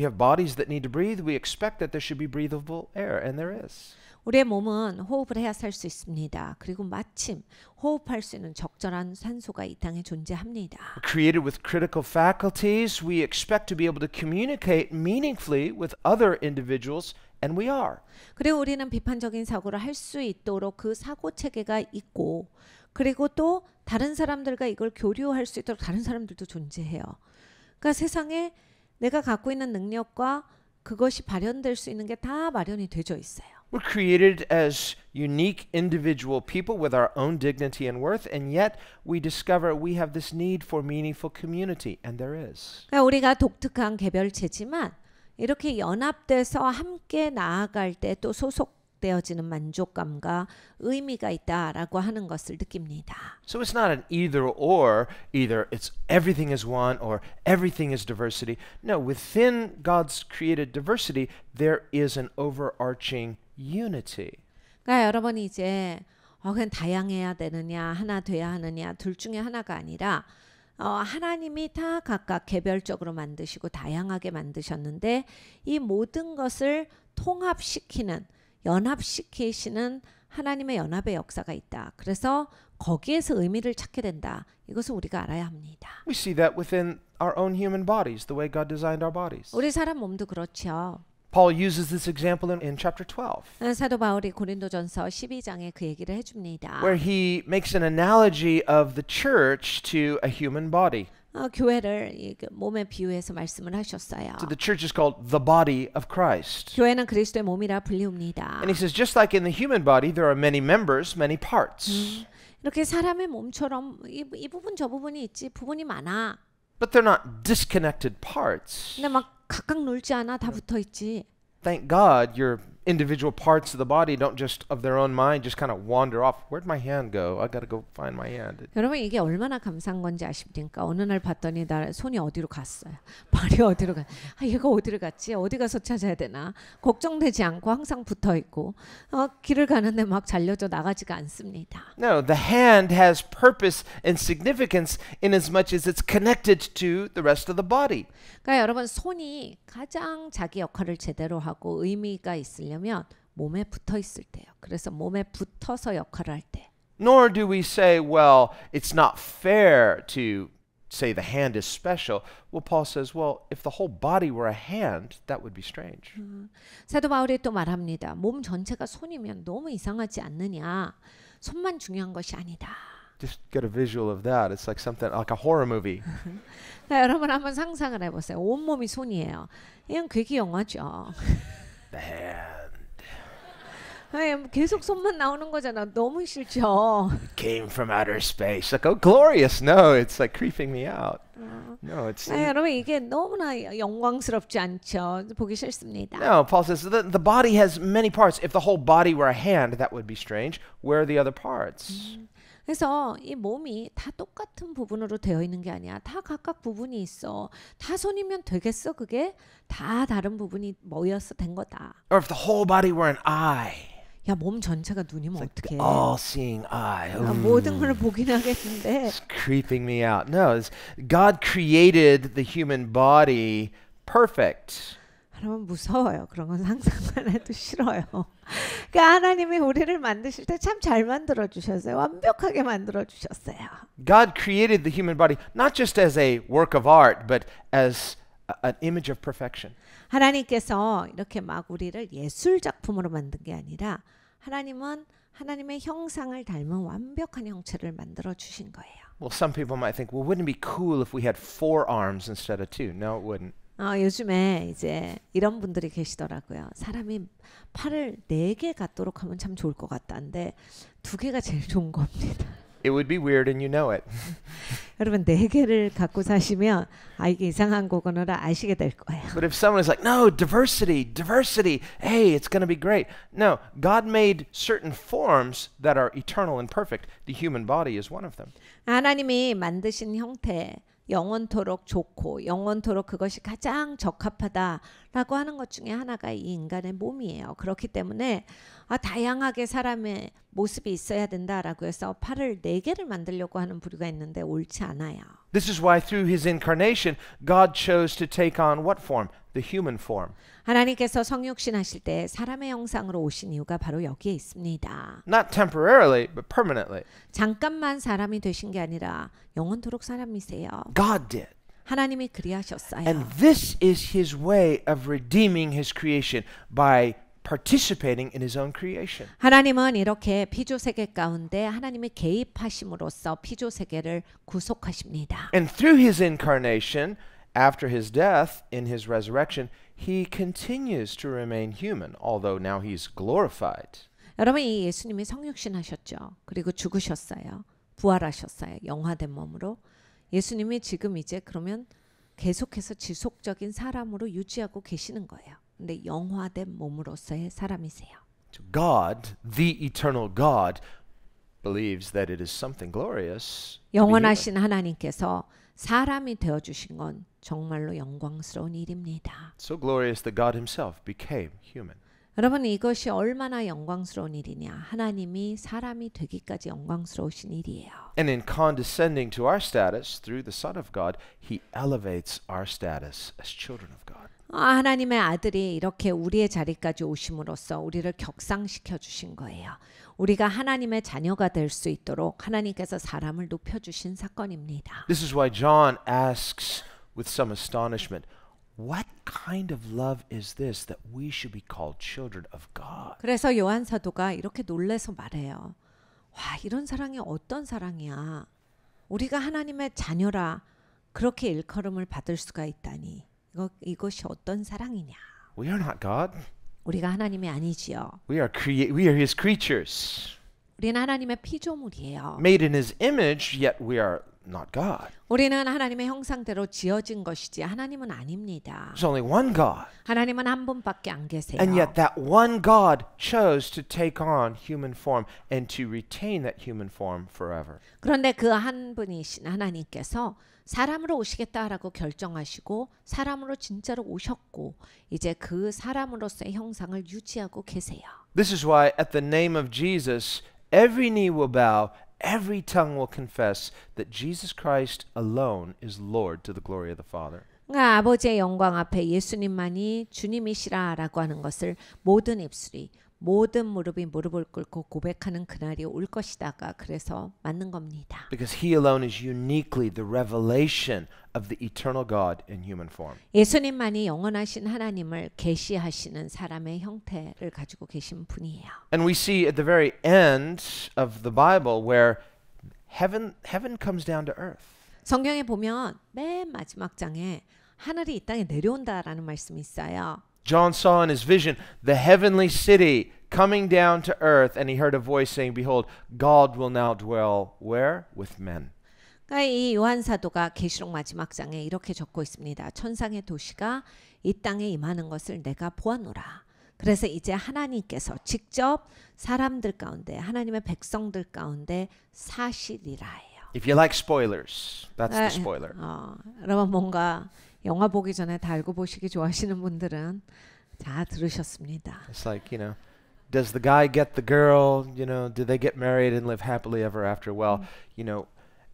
have bodies that need to breathe. We expect that there should be breathable air, and there is. 우리의 몸은 호흡을 해야 살 수 있습니다. 그리고 마침 호흡할 수 있는 적절한 산소가 이 땅에 존재합니다. We're created with critical faculties. We expect to be able to communicate meaningfully with other individuals, and we are. 그리고 우리는 비판적인 사고를 할 수 있도록 그 사고 체계가 있고 그리고 또 다른 사람들과 이걸 교류할 수 있도록 다른 사람들도 존재해요. 그러니까 세상에 내가 갖고 있는 능력과 그것이 발현될 수 있는 게 다 마련이 되어 있어요. We're created as unique individual people with our own dignity and worth, and yet we discover we have this need for meaningful community, and there is. 그러니까 우리가 독특한 개별체지만 이렇게 연합돼서 함께 나아갈 때 또 소속되어지는 만족감과 의미가 있다라고 하는 것을 느낍니다. So it's not an either or, either it's everything is one or everything is diversity. No, within God's created diversity, there is an overarching unity. 그러니까 여러분이 이제 그냥 다양해야 되느냐 하나 돼야 하느냐 둘 중에 하나가 아니라 하나님이 다 각각 개별적으로 만드시고 다양하게 만드셨는데 이 모든 것을 통합시키는 연합시키시는 하나님의 연합의 역사가 있다. 그래서 거기에서 의미를 찾게 된다. 이것을 우리가 알아야 합니다. We see that within our own human bodies, the way God designed our bodies. 우리 사람 몸도 그렇죠. Paul uses this example in chapter 12, 사도 바울이 고린도전서 12장에 그 얘기를 해줍니다. where he makes an analogy of the church to a human body. 교회를 몸에 비유해서 말씀을 하셨어요. So the church is called the body of Christ. 교회는 그리스도의 몸이라 불리웁니다. And he says, just like in the human body, there are many members, many parts. 이렇게 사람의 몸처럼 이 부분 저 부분이 있지 부분이 많아. But they're not disconnected parts. 근데 막 각각 놀지 않아. 다 붙어 있지. Thank God your individual parts of the body don't just of their own mind just kind of wander off. Where'd my hand go? I got to go find my hand. 여러분 이게 얼마나 감사한 건지 아십니까? 어느 날 봤더니 나 손이 어디로 갔어요. 발이 어디로 가? 아 얘가 어디로 갔지? 어디 가서 찾아야 되나? 걱정되지 않고 항상 붙어 있고 길을 가는데 막 잘려져 나가지가 않습니다. No, the hand has purpose and significance in as much as it's connected to the rest of the body. 그러니까 여러분 손이 가장 자기 역할을 제대로 하고 의미가 있으려면 몸에 붙어 있을 때요. 그래서 몸에 붙어서 역할을 할 때. Nor do we say, well, it's not fair to say the hand is special. Well, Paul says, well, if the whole body were a hand, that would be strange. 사도 바울이 또 말합니다. 몸 전체가 손이면 너무 이상하지 않느냐. 손만 중요한 것이 아니다. Just get a visual of that. It's like something like a horror movie. 자, 여러분 한번 상상을 해보세요. 온몸이 손이에요. 이건 괴기 영화죠. The hand 아니, 계속 손만 나오는 거잖아. 너무 싫죠. came from outer space. Like, oh, glorious. No, it's like creeping me out. No, it's 아, 여러분 이게 너무나 영광스럽지 않죠. 보기 싫습니다. no. Paul says the body has many parts. If the whole body were a hand, that would be strange. Where are the other parts? 그래서 이 몸이 다 똑같은 부분으로 되어 있는 게 아니야. 다 각각 부분이 있어. 다 손이면 되겠어? 그게 다 다른 부분이 모여서 된 거다. Or if the whole body were an eye. 야, 몸 전체가 눈이면 어떡해? All-seeing eye. 모든 걸 보긴 하겠는데. It's creeping me out. No, God created the human body perfect. 여러분 무서워요. 그런 건 상상만 해도 싫어요. 그러니까 하나님이 우리를 만드실 때 참 잘 만들어 주셨어요. 완벽하게 만들어 주셨어요. God created the human body not just as a work of art, but as an image of perfection. 하나님께서 이렇게 막 우리를 예술 작품으로 만든 게 아니라 하나님은 하나님의 형상을 닮은 완벽한 형체를 만들어 주신 거예요. Well, some people might think, well, wouldn't it be cool if we had 4 arms instead of 2? No, it wouldn't. 요즘에 이제 이런 분들이 계시더라고요. 사람이 팔을 4개 갖도록 하면 참 좋을 것 같다는데 2개가 제일 좋은 겁니다. It would be weird and you know it. 여러분 4개를 갖고 사시면 이게 이상한 거구나 아시게 될 거예요. But if someone is like, no, diversity, hey, it's going to be great. No, God made certain forms that are eternal and perfect. The human body is one of them. 하나님이 만드신 형태 영원토록 좋고 영원토록 그것이 가장 적합하다라고 하는 것 중에 하나가 이 인간의 몸이에요. 그렇기 때문에 다양하게 사람의 모습이 있어야 된다라고 해서 팔을 4개를 만들려고 하는 부류가 있는데 옳지 않아요. This is why through his incarnation, God chose to take on what form? The human form. 하나님께서 성육신 하실 때 사람의 형상으로 오신 이유가 바로 여기에 있습니다. Not temporarily, but permanently. 잠깐만 사람이 되신 게 아니라 영원토록 사람이세요. God did. 하나님이 그리하셨어요. And this is his way of redeeming his creation by participating in his own creation. 하나님은 이렇게 피조 세계 가운데 하나님의 개입하심으로써 피조 세계를 구속하십니다. And through his incarnation, after his death, in his resurrection, he continues to remain human, although now he's glorified. 여러분 이 예수님이 성육신 하셨죠. 그리고 죽으셨어요. 부활하셨어요. 영화된 몸으로. 예수님이 지금 이제 그러면 계속해서 지속적인 사람으로 유지하고 계시는 거예요. 근데 영화된 몸으로서의 사람이세요. So God, the eternal God, believes that it is something glorious. 영원하신 하나님께서 사람이 되어 주신 건 정말로 영광스러운 일입니다. So glorious that God himself became human. 여러분 이것이 얼마나 영광스러운 일이냐. 하나님이 사람이 되기까지 영광스러우신 일이에요. And in condescending to our status through the Son of God, he elevates our status as children of God. 하나님의 아들이 이렇게 우리의 자리까지 오심으로써 우리를 격상시켜 주신 거예요. 우리가 하나님의 자녀가 될 수 있도록 하나님께서 사람을 높여주신 사건입니다. This is why John asks with some astonishment, what kind of love is this that we should be called children of God? 그래서 요한 사도가 이렇게 놀래서 말해요. 와, 이런 사랑이 어떤 사랑이야. 우리가 하나님의 자녀라 그렇게 일컬음을 받을 수가 있다니. 이것이 어떤 사랑이냐. We are not God. 우리가 하나님이 아니지요. We are his creatures. 우리는 하나님의 피조물이에요. Made in his image, yet we are not God. 우리는 하나님의 형상대로 지어진 것이지 하나님은 아닙니다. There's only one God. 하나님은 한 분밖에 안 계세요. And yet that one God chose to take on human form and to retain that human form forever. 그런데 그 한 분이신 하나님께서 사람으로 오시겠다라고 결정하시고 사람으로 진짜로 오셨고 이제 그 사람으로서의 형상을 유지하고 계세요. This is why at the name of Jesus, every knee will bow, every tongue will confess that Jesus Christ alone is Lord to the glory of the Father. 그러니까 아버지의 영광 앞에 예수님만이 주님이시라라고 하는 것을 모든 입술이 모든 무릎이 무릎을 꿇고 고백하는 그날이 올 것이다가 그래서 맞는 겁니다. Because he alone is uniquely the revelation of the eternal God in human form. 예수님만이 영원하신 하나님을 계시하시는 사람의 형태를 가지고 계신 분이에요. And we see at the very end of the Bible where heaven comes down to earth. 성경에 보면 맨 마지막 장에 하늘이 이 땅에 내려온다라는 말씀이 있어요. John saw in his vision the heavenly city coming down to earth, and he heard a voice saying, "Behold, God will now dwell where? With men." 그러니까 이 요한 사도가 계시록 마지막 장에 이렇게 적고 있습니다. 천상의 도시가 이 땅에 임하는 것을 내가 보았노라. 그래서 이제 하나님께서 직접 사람들 가운데 하나님의 백성들 가운데 사시리라예요. If you like spoilers, that's the spoiler. 여러분 뭔가 영화 보기 전에 다 알고 보시기 좋아하시는 분들은 다 들으셨습니다. It's like, does the guy get the girl? Do they get married and live happily ever after? Well,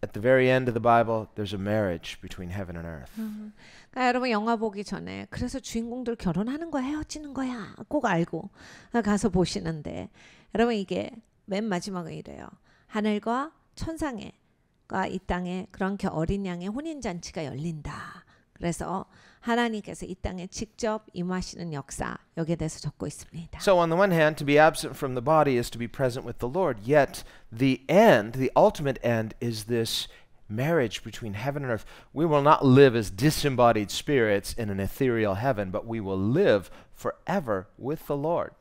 at the very end of the Bible, there's a marriage between heaven and earth. 그러니까 여러분 영화 보기 전에 그래서 주인공들 결혼하는 거야 헤어지는 거야 꼭 알고 가서 보시는데 여러분 이게 맨 마지막에 이래요. 하늘과 천상과 이 땅에 그런 어린 양의 혼인잔치가 열린다. 그래서 하나님께서 이 땅에 직접 임하시는 역사 여기에 대해서 적고 있습니다. So on the one hand, to be absent from the body is to be present with the Lord. Yet the end, the ultimate end, is this marriage between heaven and earth. We will not live as disembodied spirits in an ethereal heaven, but we will live forever with the Lord.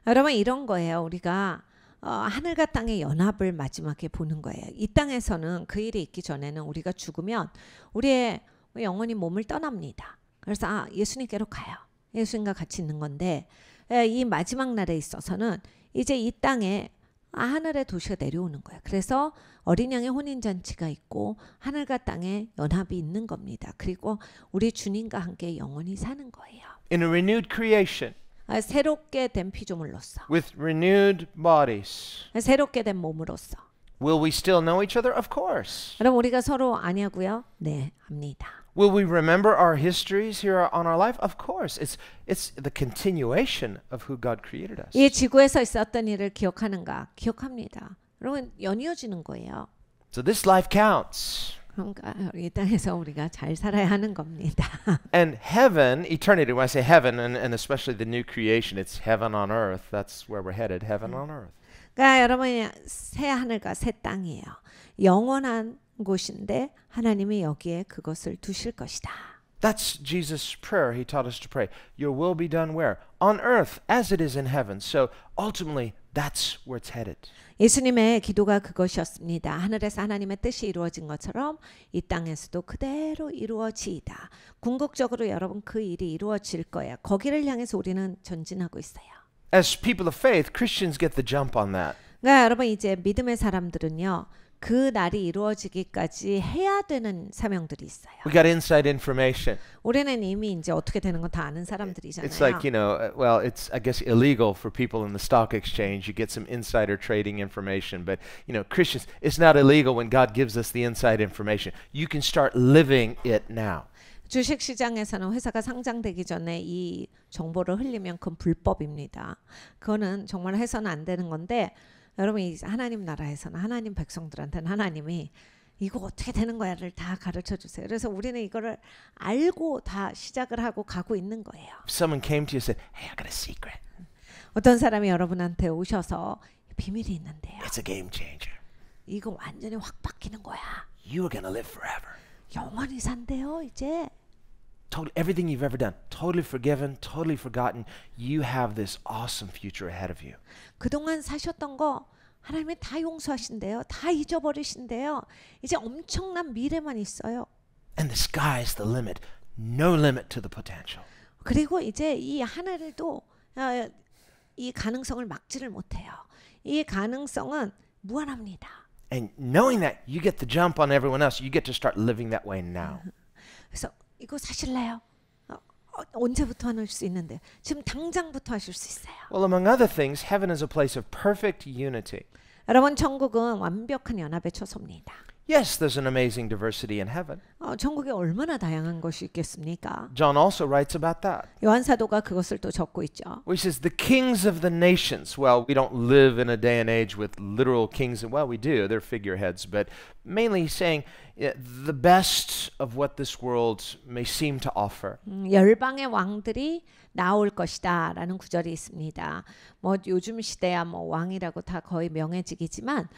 여러분 이런 거예요. 우리가 하늘과 땅의 연합을 마지막에 보는 거예요. 이 땅에서는 그 일이 있기 전에는 우리가 죽으면 우리의 영혼이 몸을 떠납니다. 그래서 예수님께로 가요. 예수님과 같이 있는 건데 이 마지막 날에 있어서는 이제 이 땅에 하늘의 도시가 내려오는 거예요. 그래서 어린 양의 혼인잔치가 있고 하늘과 땅의 연합이 있는 겁니다. 그리고 우리 주님과 함께 영원히 사는 거예요. In a renewed creation, 새롭게 된 피조물로서 with renewed bodies, 새롭게 된 몸으로서 will we still know each other? Of course. 여러분 우리가 서로 아냐고요? 네, 압니다. Will we remember our histories here on our life? Of course. It's the continuation of who God created us. 이 지구에서 있었던 일을 기억하는가? 기억합니다. 여러분 연이어지는 거예요. So this life counts. 그러니까 이 땅에서 우리가 잘 살아야 하는 겁니다. And heaven, eternity, when I say heaven, and especially the new creation, it's heaven on earth. That's where we're headed, heaven on earth. 그러니까 여러분 새 하늘과 새 땅이에요. 영원한 곳인데 하나님이 여기에 그것을 두실 것이다. That's Jesus' prayer. He taught us to pray. Your will be done where? On earth as it is in heaven. So ultimately, that's where it's headed. 예수님의 기도가 그것이었습니다. 하늘에서 하나님의 뜻이 이루어진 것처럼 이 땅에서도 그대로 이루어지이다. 궁극적으로 여러분 그 일이 이루어질 거예요. 거기를 향해서 우리는 전진하고 있어요. As people of faith, Christians get the jump on that. 그러니까 여러분 이제 믿음의 사람들은요. 그 날이 이루어지기까지 해야 되는 사명들이 있어요. We got inside information. 우리는 이미 이제 어떻게 되는 거 다 아는 사람들이잖아요. It's like, well, it's I guess illegal for people in the stock exchange. You get some insider trading information, but Christians, it's not illegal when God gives us the inside information. You can start living it now. 주식 시장에서는 회사가 상장되기 전에 이 정보를 흘리면 그건 불법입니다. 그거는 정말 해서는 안 되는 건데 여러분 이 하나님 나라에서는 하나님 백성들한테는 하나님이 이거 어떻게 되는 거야를 다 가르쳐 주세요. 그래서 우리는 이거를 알고 다 시작을 하고 가고 있는 거예요. If someone came to you and said, "Hey, I got a secret." 어떤 사람이 여러분한테 오셔서 비밀이 있는데요. It's a game changer. 이거 완전히 확 바뀌는 거야. You are going to live forever. 영원히 산대요 이제. Totally, everything you've ever done, totally forgiven, totally forgotten. You have this awesome future ahead of you. 그동안 사셨던 거 하나님이 다 용서하신대요. 다 잊어버리신대요. 이제 엄청난 미래만 있어요. And the sky is the limit. No limit to the potential. 그리고 이제 이 하늘도 이 가능성을 막지를 못해요. 이 가능성은 무한합니다. And knowing that, you get the jump on everyone else. You get to start living that way now. 그래서 이거 사실래요? 언제부터 할 수 있는데 지금 당장부터 하실 수 있어요. Well, among other things, heaven is a place of perfect unity. 여러분 천국은 완벽한 연합의 처소입니다. Yes, there's an amazing diversity in heaven. 천국에 얼마나 다양한 것이 있겠습니까? John also writes about that. 요한 사도가 그것을 또 적고 있죠. Where he says, the kings of the nations. Well, we don't live in a day and age with literal kings. Well, we do. They're figureheads. But mainly he's saying the best of what this world may seem to offer. 열방의 왕들이 나올 것이다라는 구절이 있습니다. 뭐 요즘 시대야 뭐 왕이라고 다 거의 명예직이지만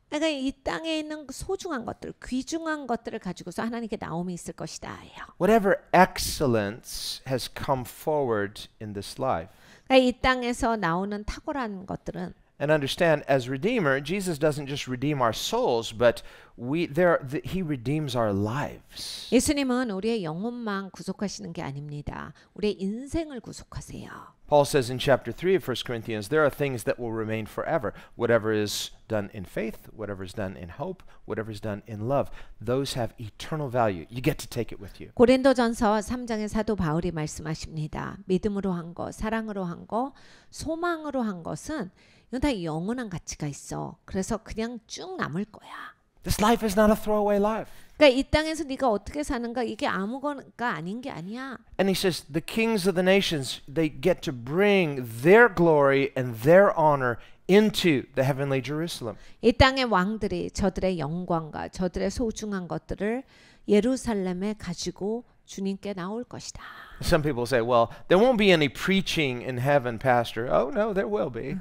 그러니까 이 땅에 있는 소중한 것들, 귀중한 것들을 가지고서 하나님께 나옴이 있을 것이다예요. Whatever excellence has come forward in this life. 그러니까 이 땅에서 나오는 탁월한 것들은 And understand, as Redeemer, Jesus doesn't just redeem our souls, but He redeems our lives. 예수님은 우리의 영혼만 구속하시는 게 아닙니다. 우리의 인생을 구속하세요. Paul says in chapter 3 of 1 Corinthians, there are things that will remain forever. Whatever is done in faith, whatever is done in hope, whatever is done in love, those have eternal value. You get to take it with you. 고린도전서 3장의 사도 바울이 말씀하십니다. 믿음으로 한 것, 사랑으로 한 것, 소망으로 한 것은 이건 다 영원한 가치가 있어. 그래서 그냥 쭉 남을 거야. This life is not a throwaway life. 그러니까 이 땅에서 네가 어떻게 사는가 이게 아무거나 아닌 게 아니야. And he says the kings of the nations, they get to bring their glory and their honor into the heavenly Jerusalem. 이 땅의 왕들이 저들의 영광과 저들의 소중한 것들을 예루살렘에 가지고 주님께 나올 것이다. Some people say, well, there won't be any preaching in heaven, Pastor. Oh, no, there will be.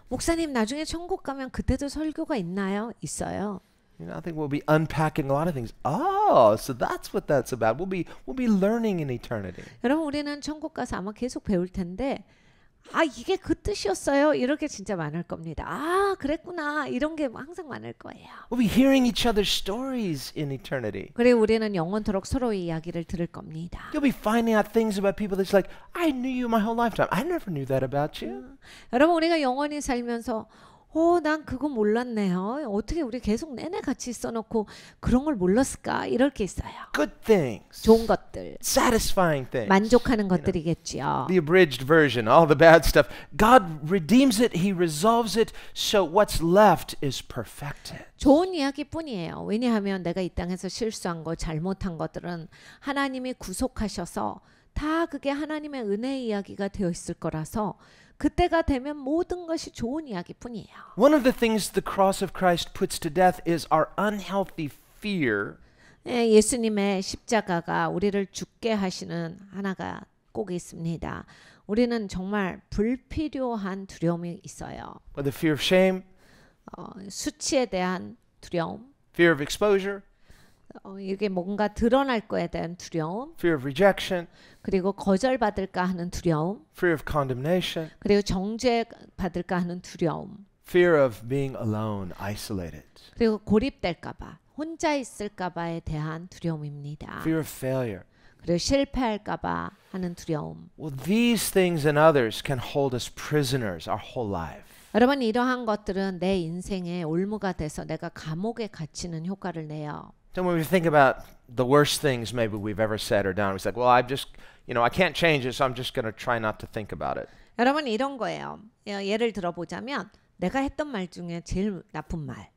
목사님 나중에 천국 가면 그때도 설교가 있나요? 있어요. You know, I think we'll be unpacking a lot of things. Oh, so that's what that's about. We'll be learning in eternity. 여러분 우리는 천국 가서 아마 계속 배울 텐데 이게 그 뜻이었어요. 이렇게 진짜 많을 겁니다. 그랬구나. 이런 게 항상 많을 거예요. We'll be hearing each other's stories in eternity. 그리고 우리는 영원토록 서로의 이야기를 들을 겁니다. You'll be finding out things about people that's like, I knew you my whole lifetime. I never knew that about you. 여러분 우리가 영원히 살면서 난 그거 몰랐네요. 어떻게 우리 계속 내내 같이 있어놓고 그런 걸 몰랐을까? 이럴 게 있어요. Good things. 좋은 것들. Satisfying things. 만족하는 것들이겠지요. The abridged version, all the bad stuff. God redeems it. He resolves it. So what's left is perfected. 좋은 이야기뿐이에요. 왜냐하면 내가 이 땅에서 실수한 거, 잘못한 것들은 하나님이 구속하셔서 다 그게 하나님의 은혜의 이야기가 되어 있을 거라서 그때가 되면 모든 것이 좋은 이야기뿐이에요. One of the things the cross of Christ puts to death is our unhealthy fear. 예수님의 십자가가 우리를 죽게 하시는 하나가 꼭 있습니다. 우리는 정말 불필요한 두려움이 있어요. The fear of shame, 수치에 대한 두려움, fear of exposure, 이게 뭔가 드러날 거에 대한 두려움, fear of rejection, 그리고 거절받을까 하는 두려움, fear of condemnation, 그리고 정죄받을까 하는 두려움, fear of being alone, isolated, 그리고 고립될까 봐, 혼자 있을까 봐에 대한 두려움입니다. fear of failure. 그리고 실패할까 봐 하는 두려움. Well, these things and others can hold us prisoners our whole life. 여러분 이러한 것들은 내 인생의 올무가 돼서 내가 감옥에 갇히는 효과를 내요. So when we think about the worst things maybe we've ever said or done, we say, well, I can't change it, so I'm just going to try not to think about it. 여러분 이런 거예요. 예를 들어보자면 내가 했던 말 중에 제일 나쁜 말.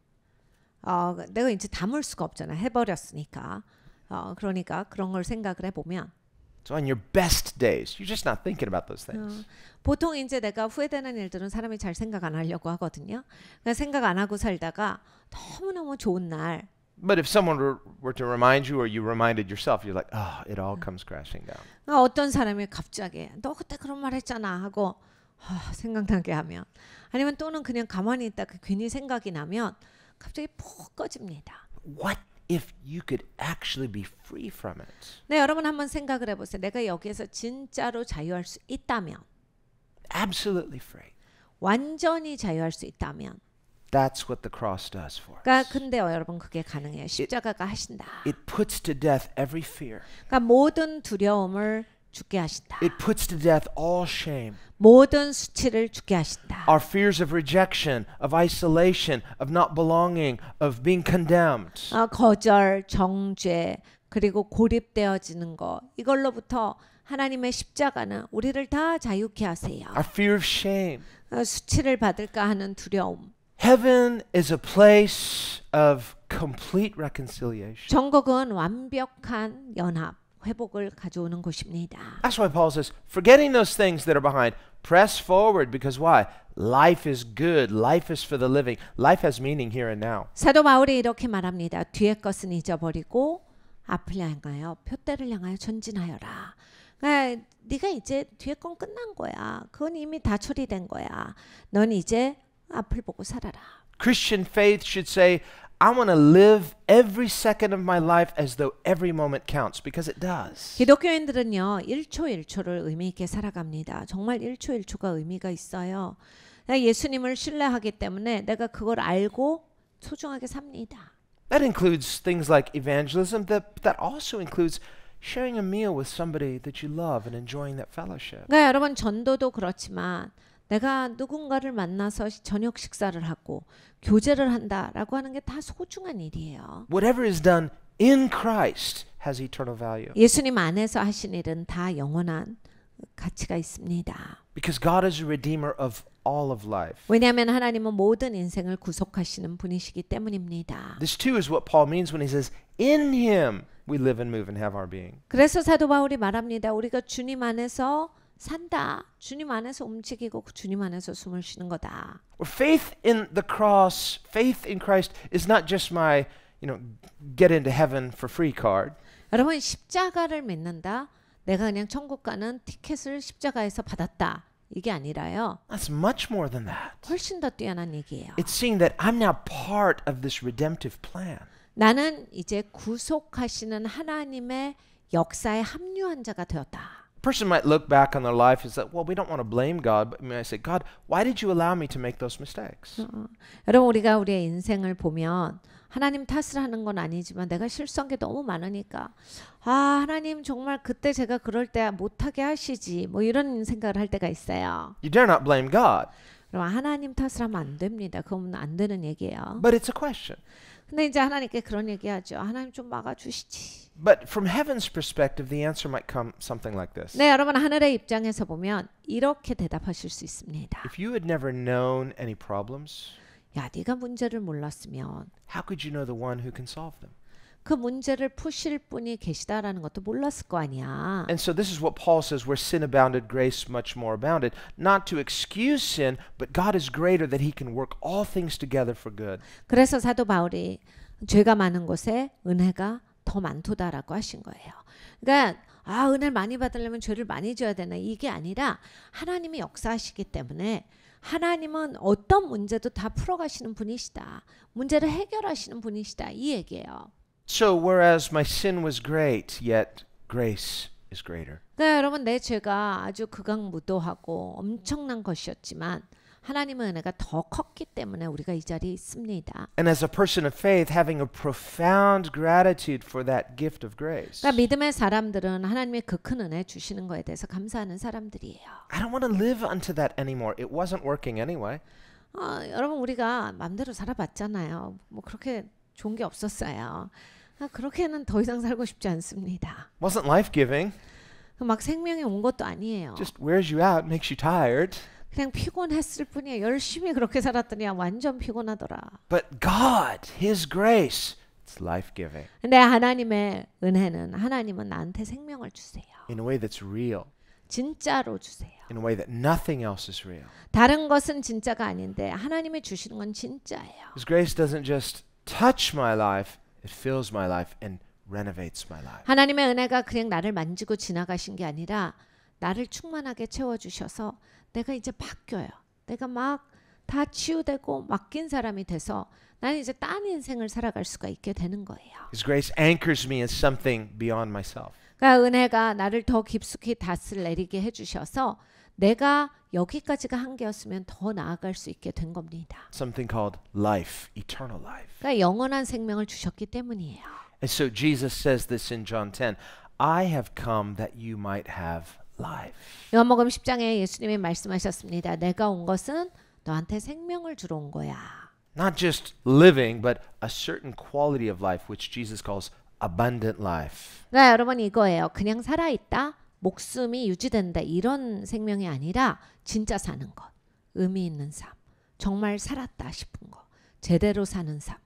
내가 이제 담을 수가 없잖아. 해버렸으니까. 그러니까 그런 걸 생각을 해보면 So on your best days, you're just not thinking about those things. 보통 이제 내가 후회되는 일들은 사람이 잘 생각 안 하려고 하거든요. 그냥 생각 안 하고 살다가 너무너무 좋은 날 But if someone were to remind you or you reminded yourself, you're like, it all comes crashing down. 어떤 사람이 갑자기 너 그때 그런 말 했잖아 하고 생각나게 하면 아니면 또는 그냥 가만히 있다 괜히 생각이 나면 갑자기 푹 꺼집니다. What if you could actually be free from it? 네, 여러분 한번 생각을 해보세요. 내가 여기에서 진짜로 자유할 수 있다면 Absolutely free. 완전히 자유할 수 있다면 That's what the cross does for 그러니까 us. 근데요 여러분 그게 가능해요. 십자가가 하신다. It puts to death every fear. 그러니까 모든 두려움을 죽게 하신다. It puts to death all shame. 모든 수치를 죽게 하신다. Our fears of rejection, of isolation, of not belonging, of being condemned. 거절, 정죄, 그리고 고립되어지는 거 이걸로부터 하나님의 십자가는 우리를 다 자유케 하세요. Our fear of shame. 수치를 받을까 하는 두려움. Heaven is a place of complete reconciliation. 천국은 완벽한 연합, 회복을 가져오는 곳입니다. That's why Paul says, forgetting those things that are behind, press forward because why? Life is good. Life is for the living. Life has meaning here and now. 사도 바울이 이렇게 말합니다. 뒤의 것은 잊어버리고 앞을 향하여 표대를 향하여 전진하여라. 그러니까 네가 이제 뒤에 건 끝난 거야. 그건 이미 다 처리된 거야. 넌 이제 앞을 보고 살아라. Christian faith should say, I want to live every second of my life as though every moment counts because it does. 기독교인들은요 1초 1초를 의미 있게 살아갑니다. 정말 1초 1초가 의미가 있어요. 예수님을 신뢰하기 때문에 내가 그걸 알고 소중하게 삽니다. That includes things like evangelism, that also includes sharing a meal with somebody that you love and enjoying that fellowship. 그러니까 여러분 전도도 그렇지만 내가 누군가를 만나서 저녁 식사를 하고 교제를 한다라고 하는 게 다 소중한 일이에요. Whatever is done in Christ has eternal value. 예수님 안에서 하신 일은 다 영원한 가치가 있습니다. Because God is a redeemer of all of life. 왜냐하면 하나님은 모든 인생을 구속하시는 분이시기 때문입니다. This too is what Paul means when he says, in him we live and move and have our being. 그래서 사도 바울이 말합니다. 우리가 주님 안에서 산다. 주님 안에서 움직이고 주님 안에서 숨을 쉬는 거다. Faith in the cross, faith in Christ is not just my, get into heaven for free card. 여러분 십자가를 믿는다. 내가 그냥 천국 가는 티켓을 십자가에서 받았다. 이게 아니라요. That's much more than that. 훨씬 더 뛰어난 얘기예요. It's seeing that I'm now part of this redemptive plan. 나는 이제 구속하시는 하나님의 역사에 합류한 자가 되었다. A person might look back on their life and say, well, we don't want to blame God, but I say, God, why did you allow me to make those mistakes? 여러분 우리가 우리의 인생을 보면 하나님 탓을 하는 건 아니지만 내가 실수한 게 너무 많으니까 하나님 정말 그때 제가 그럴 때 못하게 하시지 뭐 이런 생각을 할 때가 있어요. You dare not blame God. 그럼 하나님 탓을 하면 안 됩니다. 그건 안 되는 얘기예요. But it's a question. 근데 이제 하나님께 그런 얘기하죠. 하나님 좀 막아주시지. But from heaven's perspective, the answer might come something like this. 네, 여러분 하늘의 입장에서 보면 이렇게 대답하실 수 있습니다. If you had never known any problems, 야, 네가 문제를 몰랐으면 how could you know the one who can solve them? 그 문제를 푸실 분이 계시다라는 것도 몰랐을 거 아니야. And so this is what Paul says, where sin abounded, grace much more abounded. Not to excuse sin, but God is greater that he can work all things together for good. 그래서 사도 바울이 죄가 많은 곳에 은혜가 더 많도다라고 하신 거예요. 그러니까 은혜를 많이 받으려면 죄를 많이 져야 되나 이게 아니라 하나님이 역사하시기 때문에 하나님은 어떤 문제도 다 풀어가시는 분이시다. 문제를 해결하시는 분이시다. 이 얘기예요. So whereas my sin was great, yet grace is greater. 그러니까 여러분 내 죄가 아주 극악무도하고 엄청난 것이었지만 하나님의 은혜가 더 컸기 때문에 우리가 이 자리에 있습니다. And as a person of faith, having a profound gratitude for that gift of grace. 그러니까 믿음의 사람들은 하나님의 그 큰 은혜 주시는 거에 대해서 감사하는 사람들이에요. I don't want to live unto that anymore. It wasn't working anyway. 여러분 우리가 마음대로 살아봤잖아요. 뭐 그렇게 좋은 게 없었어요. 그렇게는 더 이상 살고 싶지 않습니다. Wasn't life-giving. 막 생명이 온 것도 아니에요. Just wears you out, makes you tired. 그냥 피곤했을 뿐이에요. 열심히 그렇게 살았더니 완전 피곤하더라. But God, His grace, it's life-giving. 근데 하나님의 은혜는 하나님은 나한테 생명을 주세요. In a way that's real. 진짜로 주세요. In a way that nothing else is real. 다른 것은 진짜가 아닌데 하나님이 주시는 건 진짜예요. His grace doesn't just touch my life, it fills my life and renovates my life. 하나님의 은혜가 그냥 나를 만지고 지나가신 게 아니라 나를 충만하게 채워주셔서 내가 이제 바뀌어요. 내가 막 다 치유되고 맡긴 사람이 돼서 나는 이제 딴 인생을 살아갈 수가 있게 되는 거예요. His grace anchors me as something beyond myself. 그러니까 은혜가 나를 더 깊숙이 닷을 내리게 해주셔서 내가 여기까지가 한계였으면 더 나아갈 수 있게 된 겁니다. Something called life, eternal life. 그러니까 영원한 생명을 주셨기 때문이에요. And so Jesus says this in John 10, I have come that you might have life. 요한복음 10장에 예수님이 말씀하셨습니다. 내가 온 것은 너한테 생명을 주러 온 거야. Not just living, but a certain quality of life, which Jesus calls abundant life. 그러니까 여러분 이거예요. 그냥 살아있다, 목숨이 유지된다 이런 생명이 아니라 진짜 사는 것, 의미 있는 삶, 정말 살았다 싶은 거, 제대로 사는 삶.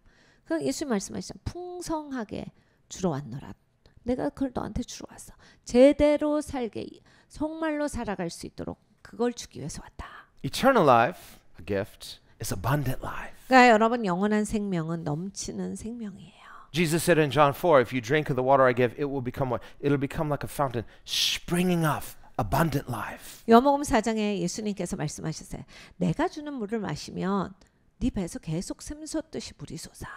그 예수님 말씀하시죠. 풍성하게 주러 왔노라. 내가 그걸 너한테 주러 왔어. 제대로 살게, 정말로 살아갈 수 있도록 그걸 주기 위해서 왔다. Eternal life, a gift, is abundant life. 그러니까 여러분 영원한 생명은 넘치는 생명이에요. Jesus said in John 4, if you drink of the water I give, it will become what? It'll become like a fountain springing up abundant life. 요한복음 4장에 예수님께서 말씀하셨어요. 내가 주는 물을 마시면 네 배에서 계속 샘솟듯이 물이 솟아.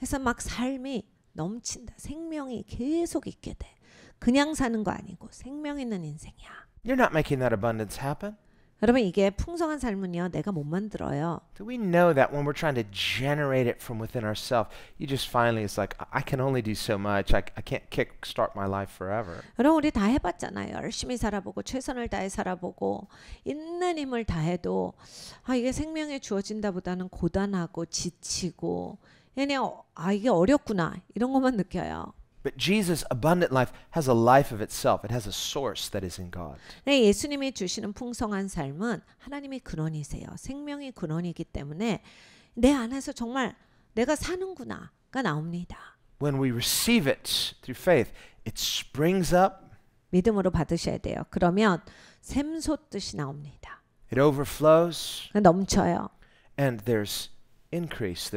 해서 막 삶이 넘친다. 생명이 계속 있게 돼. 그냥 사는 거 아니고 생명 있는 인생이야. You're not making that abundance happen. 여러분 이게 풍성한 삶은요. 내가 못 만들어요. Do we know that when we're trying to generate it from within ourselves, you just finally, it's like, I can only do so much. I can't kickstart my life forever. 여러분 우리 다 해봤잖아요. 열심히 살아보고 최선을 다해 살아보고 있는 힘을 다해도 이게 생명에 주어진다보다는 고단하고 지치고 그냥 이게 어렵구나 이런 것만 느껴요. But Jesus' abundant life has a life of itself. It has a source that is in God. 네, 예수님이 주시는 풍성한 삶은 하나님이 근원이세요. 생명이 근원이기 때문에 내 안에서 정말 내가 사는구나가 나옵니다. When we receive it through faith, it springs up. 믿음으로 받으셔야 돼요. 그러면 샘솟듯이 나옵니다. It overflows. 넘쳐요. And there's increase.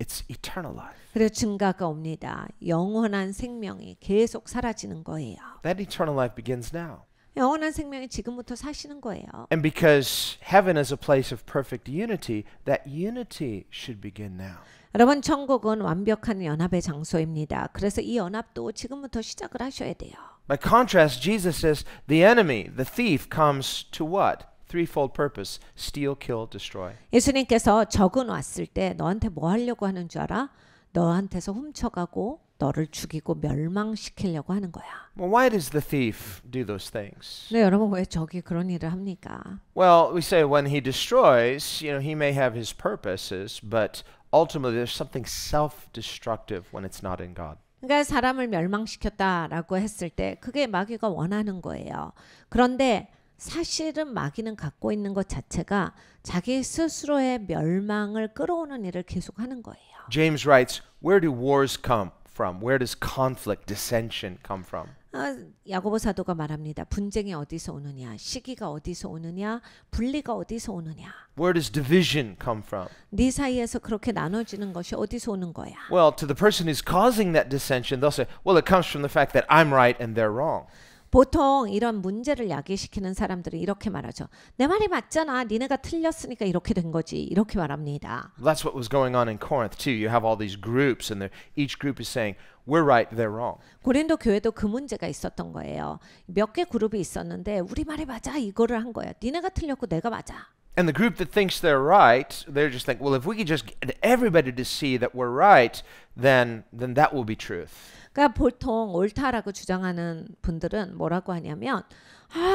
It's eternal life. 그리고 증가가 옵니다. 영원한 생명이 계속 사라지는 거예요. That eternal life begins now. 영원한 생명이 지금부터 사시는 거예요. And because heaven is a place of perfect unity, that unity should begin now. 여러분 천국은 완벽한 연합의 장소입니다. 그래서 이 연합도 지금부터 시작을 하셔야 돼요. By contrast, Jesus says the enemy, the thief, comes to what? Threefold purpose: steal, kill, destroy. 예수님께서 적은 왔을 때 너한테 뭐 하려고 하는 줄 알아? 너한테서 훔쳐가고 너를 죽이고 멸망시키려고 하는 거야. Well, why does the thief do those things? 네, 여러분 왜 적이 그런 일을 합니까? Well, we say when he destroys, he may have his purposes, but ultimately there's something self-destructive when it's not in God. 그러니까 사람을 멸망시켰다라고 했을 때 그게 마귀가 원하는 거예요. 그런데 사실은 마귀는 갖고 있는 것 자체가 자기 스스로의 멸망을 끌어오는 일을 계속하는 거예요. James writes, where do wars come from? Where does conflict, dissension come from? 야고보 사도가 말합니다. 분쟁이 어디서 오느냐, 시기가 어디서 오느냐, 분리가 어디서 오느냐. Where does division come from? 네 사이에서 그렇게 나눠지는 것이 어디서 오는 거야? Well, to the person who's causing that dissension, they'll say, well, it comes from the fact that I'm right and they're wrong. 보통 이런 문제를 야기시키는 사람들은 이렇게 말하죠. 내 말이 맞잖아. 니네가 틀렸으니까 이렇게 된 거지. 이렇게 말합니다. That's what was going on in Corinth too. You have all these groups and each group is saying, we're right, they're wrong. 고린도 교회도 그 문제가 있었던 거예요. 몇 개 그룹이 있었는데 우리 말이 맞아 이거를 한 거야. 니네가 틀렸고 내가 맞아. And the group that thinks they're right, they're just like, well, if we could just get everybody to see that we're right, then that will be truth. 그러니까 보통 옳다라고 주장하는 분들은 뭐라고 하냐면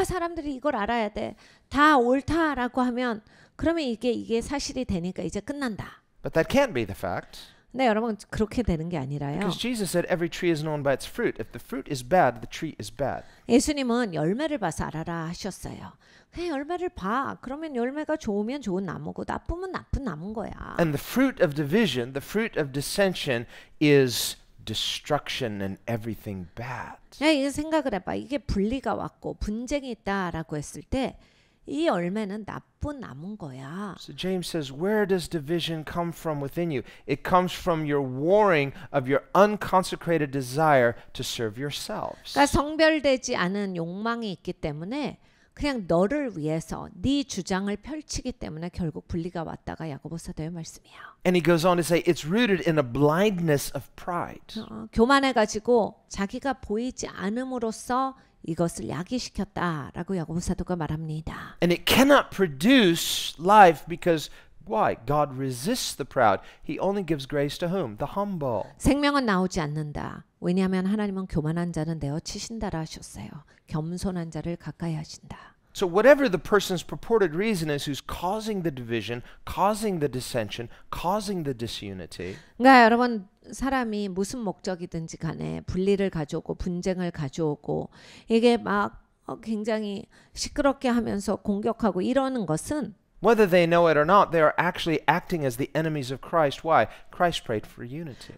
사람들이 이걸 알아야 돼. 다 옳다라고 하면 그러면 이게 사실이 되니까 이제 끝난다. But that can't be the fact. 근데 여러분 그렇게 되는 게 아니라요. Because Jesus said every tree is known by its fruit. If the fruit is bad, the tree is bad. 예수님은 열매를 봐서 알아라 하셨어요. 그냥 열매를 봐. 그러면 열매가 좋으면 좋은 나무고 나쁘면 나쁜 나무인 거야. And the fruit of division, the fruit of dissension is destruction and everything bad. 야, 이거 생각을 해봐. 이게 분리가 왔고 분쟁이 있다라고 했을 때 이 열매는 나쁜 나무인 거야. So James says, where does division come from within you? It comes from your warring of your unconsecrated desire to serve yourselves. 그러니까 성별되지 않은 욕망이 있기 때문에 그냥 너를 위해서 네 주장을 펼치기 때문에 결국 분리가 왔다가 야고보 사도의 말씀이에요. And he goes on to say it's rooted in a blindness of pride. 교만해가지고 자기가 보이지 않음으로써 이것을 야기시켰다라고 야고보 사도가 말합니다. And it cannot produce life because why? God resists the proud. He only gives grace to whom? The humble. 생명은 나오지 않는다. 왜냐하면 하나님은 교만한 자는 내어 치신다라 하셨어요. 겸손한 자를 가까이 하신다. So whatever the person's purported reason is who's causing the division, causing the dissension, causing the disunity, 그러니까 여러분 사람이 무슨 목적이든지 간에 분리를 가져오고 분쟁을 가져오고 이게 막 굉장히 시끄럽게 하면서 공격하고 이러는 것은 whether they know it or not, they are actually acting as the enemies of Christ. Why? Christ prayed for unity.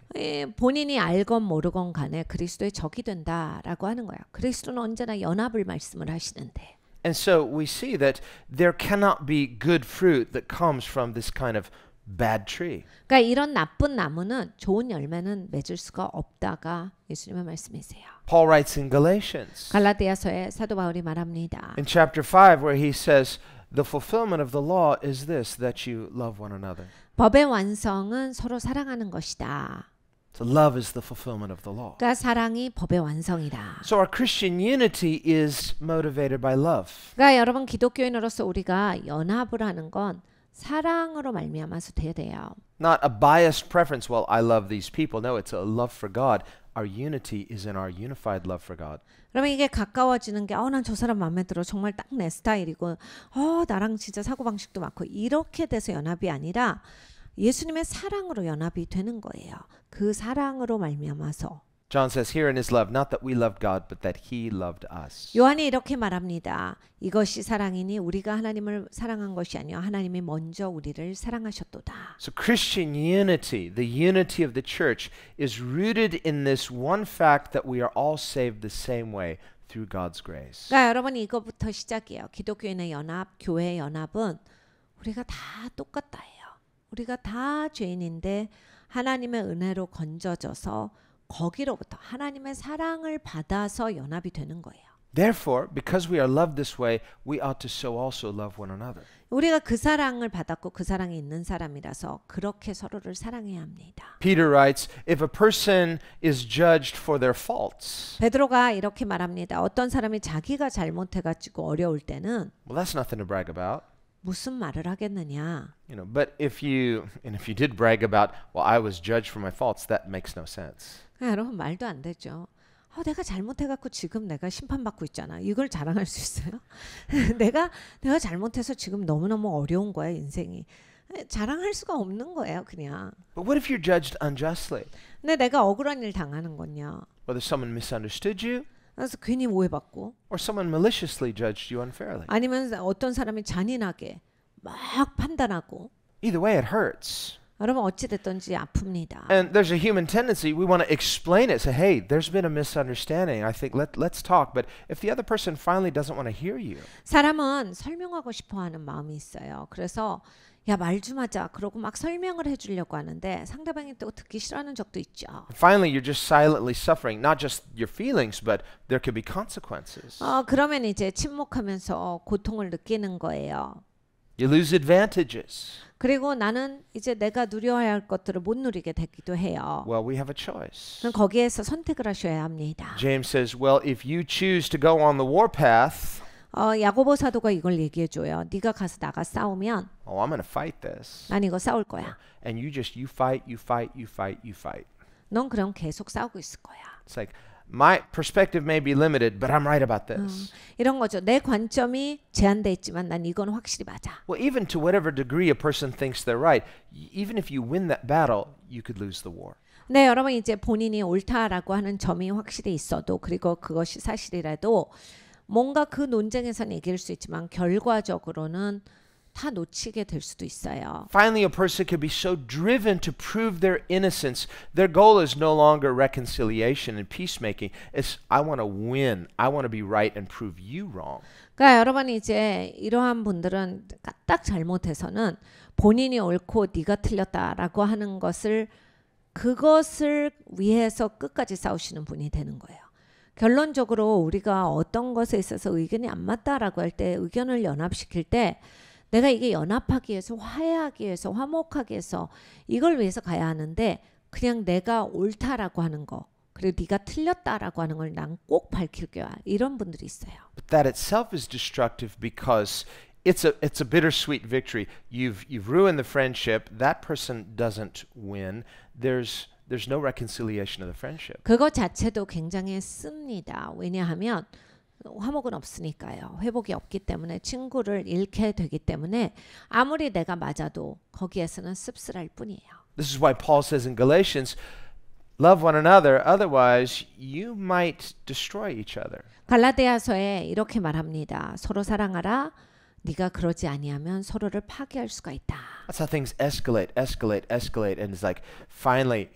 본인이 알건 모르건 간에 그리스도의 적이 된다라고 하는 거예요. 그리스도는 언제나 연합을 말씀을 하시는데. And so we see that there cannot be good fruit that comes from this kind of bad tree. 그러니까 이런 나쁜 나무는 좋은 열매는 맺을 수가 없다가 예수님의 말씀이세요. Paul writes in Galatians 갈라디아서에 사도 바울이 말합니다. in chapter 5 where he says, the fulfillment of the law is this, that you love one another. 법의 완성은 서로 사랑하는 것이다. So love is the fulfillment of the law. 그러니까 사랑이 법의 완성이다. So our Christian unity is motivated by love. 그러니까 여러분 기독교인으로서 우리가 연합을 하는 건 사랑으로 말미암아서 돼야 돼요. Not a biased preference, well, I love these people. No, it's a love for God. Our unity is in our unified love for God. 그러면 이게 가까워지는 게 난 저 사람 마음에 들어. 정말 딱 내 스타일이고 나랑 진짜 사고방식도 맞고 이렇게 돼서 연합이 아니라 예수님의 사랑으로 연합이 되는 거예요. 그 사랑으로 말미암아서. John says here in his love, not that we loved God, but that he loved us. 요한이 이렇게 말합니다. 이것이 사랑이니 우리가 하나님을 사랑한 것이 아니요 하나님이 먼저 우리를 사랑하셨도다. So Christian unity, the unity of the church, is rooted in this one fact that we are all saved the same way through God's grace. 그러니까 여러분 이거부터 시작이에요. 기독교인의 연합, 교회의 연합은 우리가 다 똑같다예요. 우리가 다 죄인인데 하나님의 은혜로 건져져서 거기로부터 하나님의 사랑을 받아서 연합이 되는 거예요. Therefore, because we are loved this way, we ought to so also love one another. 우리가 그 사랑을 받았고 그 사랑이 있는 사람이라서 그렇게 서로를 사랑해야 합니다. Peter writes, if a person is judged for their faults, 베드로가 이렇게 말합니다. 어떤 사람이 자기가 잘못해가지고 어려울 때는 well, that's nothing to brag about. 무슨 말을 하겠느냐. But if you did brag about, well, I was judged for my faults, that makes no sense. 여러분 말도 안 되죠. 내가 잘못해갖고 지금 내가 심판받고 있잖아. 이걸 자랑할 수 있어요? 내가 잘못해서 지금 너무너무 어려운 거야 인생이. 자랑할 수가 없는 거예요 그냥. But what if you're judged unjustly? 근데 내가 억울한 일 당하는 건요. Whether someone misunderstood you, 그래서 괜히 오해받고. or someone maliciously judged you unfairly. 아니면 어떤 사람이 잔인하게 막 판단하고. Either way, it hurts. 여러분 어찌 됐든지 아픕니다. And there's a human tendency, we want to explain it. Say, hey, there's been a misunderstanding. I think let's talk. But if the other person finally doesn't want to hear you, 사람은 설명하고 싶어하는 마음이 있어요. 그래서 야, 말 좀 하자. 그러고 막 설명을 해주려고 하는데 상대방이 또 듣기 싫어하는 적도 있죠. finally you're just silently suffering, not just your feelings, but there could be consequences. 그러면 이제 침묵하면서 고통을 느끼는 거예요. You lose advantages. 그리고 나는 이제 내가 누려야 할 것들을 못 누리게 되기도 해요. Well, we have a choice. 그럼 거기에서 선택을 하셔야 합니다. James says, well, if you choose to go on the warpath, 야고보 사도가 이걸 얘기해 줘요. 네가 가서 나가 싸우면 oh, I'm going to fight this. 난 이거 싸울 거야. And you fight. 넌 그럼 계속 싸우고 있을 거야. It's like, my perspective may be limited, but I'm right about this. 이런 거죠. 내 관점이 제한돼 있지만 난 이건 확실히 맞아. Well, even to whatever degree a person thinks they're right, even if you win that battle, you could lose the war. 네, 여러분 이제 본인이 옳다라고 하는 점이 확실히 있어도 그리고 그것이 사실이라도 뭔가 그 논쟁에서는 이길 수 있지만 결과적으로는 다 놓치게 될 수도 있어요. Finally, a person could be so driven to prove their innocence. Their goal is no longer reconciliation and peacemaking. It's I want to win. I want to be right and prove you wrong. 그러니까 여러분 이제 이러한 분들은 딱 잘못해서는 본인이 옳고 네가 틀렸다라고 하는 그것을 위해서 끝까지 싸우시는 분이 되는 거예요. 결론적으로 우리가 어떤 것에 있어서 의견이 안 맞다라고 할 때 의견을 연합시킬 때 내가 이게 연합하기 위해서 화해하기 위해서 화목하기 위해서 이걸 위해서 가야 하는데 그냥 내가 옳다라고 하는 거 그리고 네가 틀렸다라고 하는 걸 난 꼭 밝힐 거야. 이런 분들이 있어요. But that itself is destructive because it's a bittersweet victory. You've ruined the friendship. That person doesn't win. There's no reconciliation of the friendship. 그거 자체도 굉장히 씁니다. 왜냐하면 화목은 없으니까요. 회복이 없기 때문에 친구를 잃게 되기 때문에 아무리 내가 맞아도 거기에서는 씁쓸할 뿐이에요. This is why Paul says in Galatians, love one another, otherwise you might destroy each other. 갈라디아서에 이렇게 말합니다. 서로 사랑하라. 네가 그러지 아니하면 서로를 파괴할 수가 있다. That's how things escalate, and it's like finally,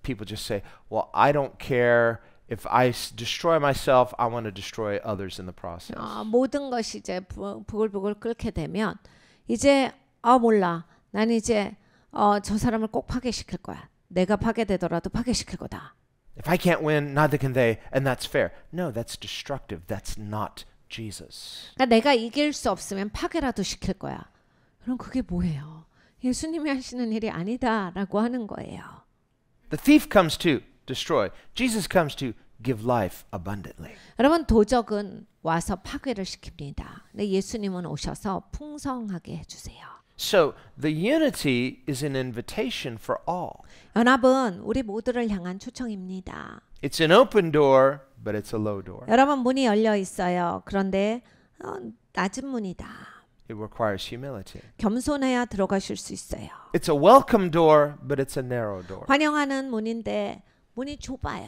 people just say, "Well, I don't care if I destroy myself. I want to destroy others in the process." 모든 것이 이제 부글부글 끓게 되면 이제 몰라. 난 이제 저 사람을 꼭 파괴시킬 거야. 내가 파괴되더라도 파괴시킬 거다. If I can't win, neither can they, and that's fair. No, that's destructive. That's not Jesus. 그러니까 내가 이길 수 없으면 파괴라도 시킬 거야. 그럼 그게 뭐예요? 예수님이 하시는 일이 아니다라고 하는 거예요. The thief comes to destroy. Jesus comes to give life abundantly. 여러분 도적은 와서 파괴를 시킵니다. 근데 예수님은 오셔서 풍성하게 해주세요. So the unity is an invitation for all. 연합은 우리 모두를 향한 초청입니다. It's an open door, but it's a low door. 여러분 문이 열려 있어요. 그런데 낮은 문이다. It requires humility. 겸손해야 들어가실 수 있어요. It's a welcome door, but it's a narrow door. 환영하는 문인데 문이 좁아요.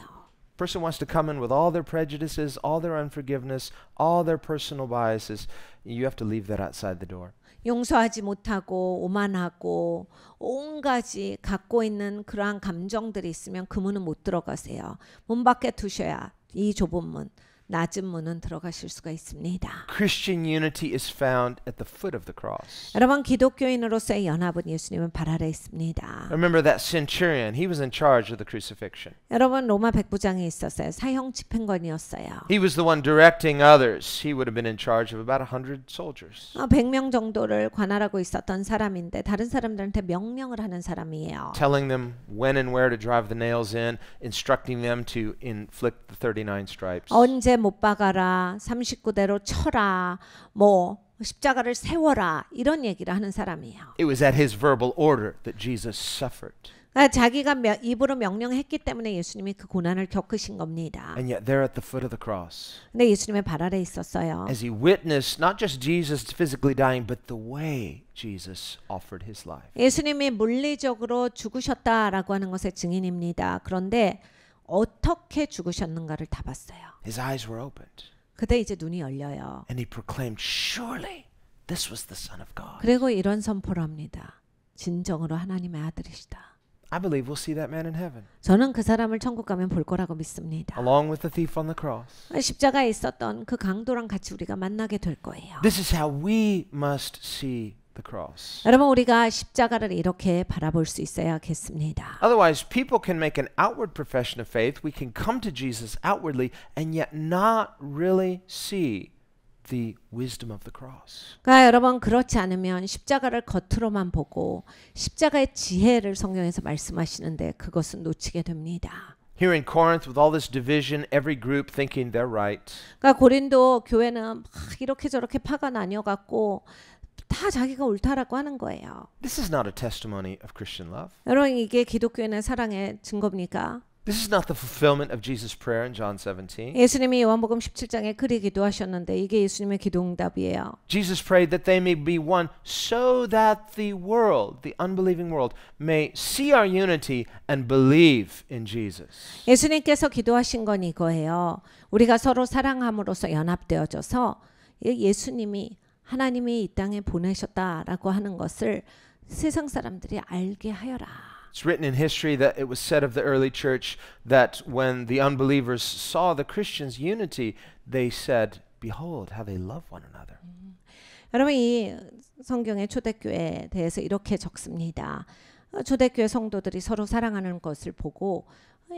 Person wants to come in with all their prejudices, all their unforgiveness, all their personal biases. You have to leave that outside the door. 용서하지 못하고 오만하고 온가지 갖고 있는 그러한 감정들이 있으면 그 문은 못 들어가세요. 문 밖에 두셔야 이 좁은 문, 낮은 문은 들어가실 수가 있습니다. Christian unity is found at the foot of the cross. 여러분 기독교인으로서의 연합은 예수님은 발 아래 있습니다. Remember that centurion, he was in charge of the crucifixion. 여러분 로마 백부장이 있었어요. 사형 집행관이었어요. He was the one directing others. He would have been in charge of about 100 soldiers. 100명 정도를 관할하고 있었던 사람인데 다른 사람들한테 명령을 하는 사람이에요. Telling them when and where to drive the nails in, instructing them to inflict the 39 stripes. 언제 못 박아라, 39대로 쳐라, 뭐 십자가를 세워라 이런 얘기를 하는 사람이에요. It was at his verbal order that Jesus suffered. 그러니까 자기가 입으로 명령했기 때문에 예수님이 그 고난을 겪으신 겁니다. And yet there at the foot of the cross, 근데 예수님의 발 아래 있었어요. as he witnessed not just Jesus physically dying, but the way Jesus offered his life. 예수님이 물리적으로 죽으셨다라고 하는 것의 증인입니다. 그런데 어떻게 죽으셨는가를 다 봤어요. His eyes were opened. 그때 이제 눈이 열려요. And he proclaimed, surely this was the Son of God. 그리고 이런 선포를 합니다. 진정으로 하나님의 아들이시다. I believe we'll see that man in heaven, 저는 그 사람을 천국 가면 볼 거라고 믿습니다. along with the thief on the cross. 십자가에 있었던 그 강도랑 같이 우리가 만나게 될 거예요. This is how we must see the cross. 여러분 우리가 십자가를 이렇게 바라볼 수 있어야겠습니다. Otherwise, people can make an outward profession of faith. We can come to Jesus outwardly and yet not really see the wisdom of the cross. 그러니까 여러분 그렇지 않으면 십자가를 겉으로만 보고 십자가의 지혜를 성경에서 말씀하시는데 그것은 놓치게 됩니다. Here in Corinth, with all this division, every group thinking they're right. 그러니까 고린도 교회는 막 이렇게 저렇게 파가 나뉘어갖고 다 자기가 옳다라고 하는 거예요. This is not a testimony of Christian love. 여러분 이게 기독교인의 사랑의 증거입니까? This is not the fulfillment of Jesus' prayer in John 17. 예수님이 요한복음 17장에 그리 기도하셨는데 이게 예수님의 기도응답이에요. Jesus prayed that they may be one so that the world, the unbelieving world, may see our unity and believe in Jesus. 예수님께서 기도하신 건 이거예요. 우리가 서로 사랑함으로써 연합되어져서 예수님이 하나님이 이 땅에 보내셨다라고 하는 것을 세상 사람들이 알게 하여라. It's written in history that it was said of the early church that when the unbelievers saw the Christians' unity, they said, "Behold, how they love one another." 여러분 이 성경의 초대교회에 대해서 이렇게 적습니다. 초대교회 성도들이 서로 사랑하는 것을 보고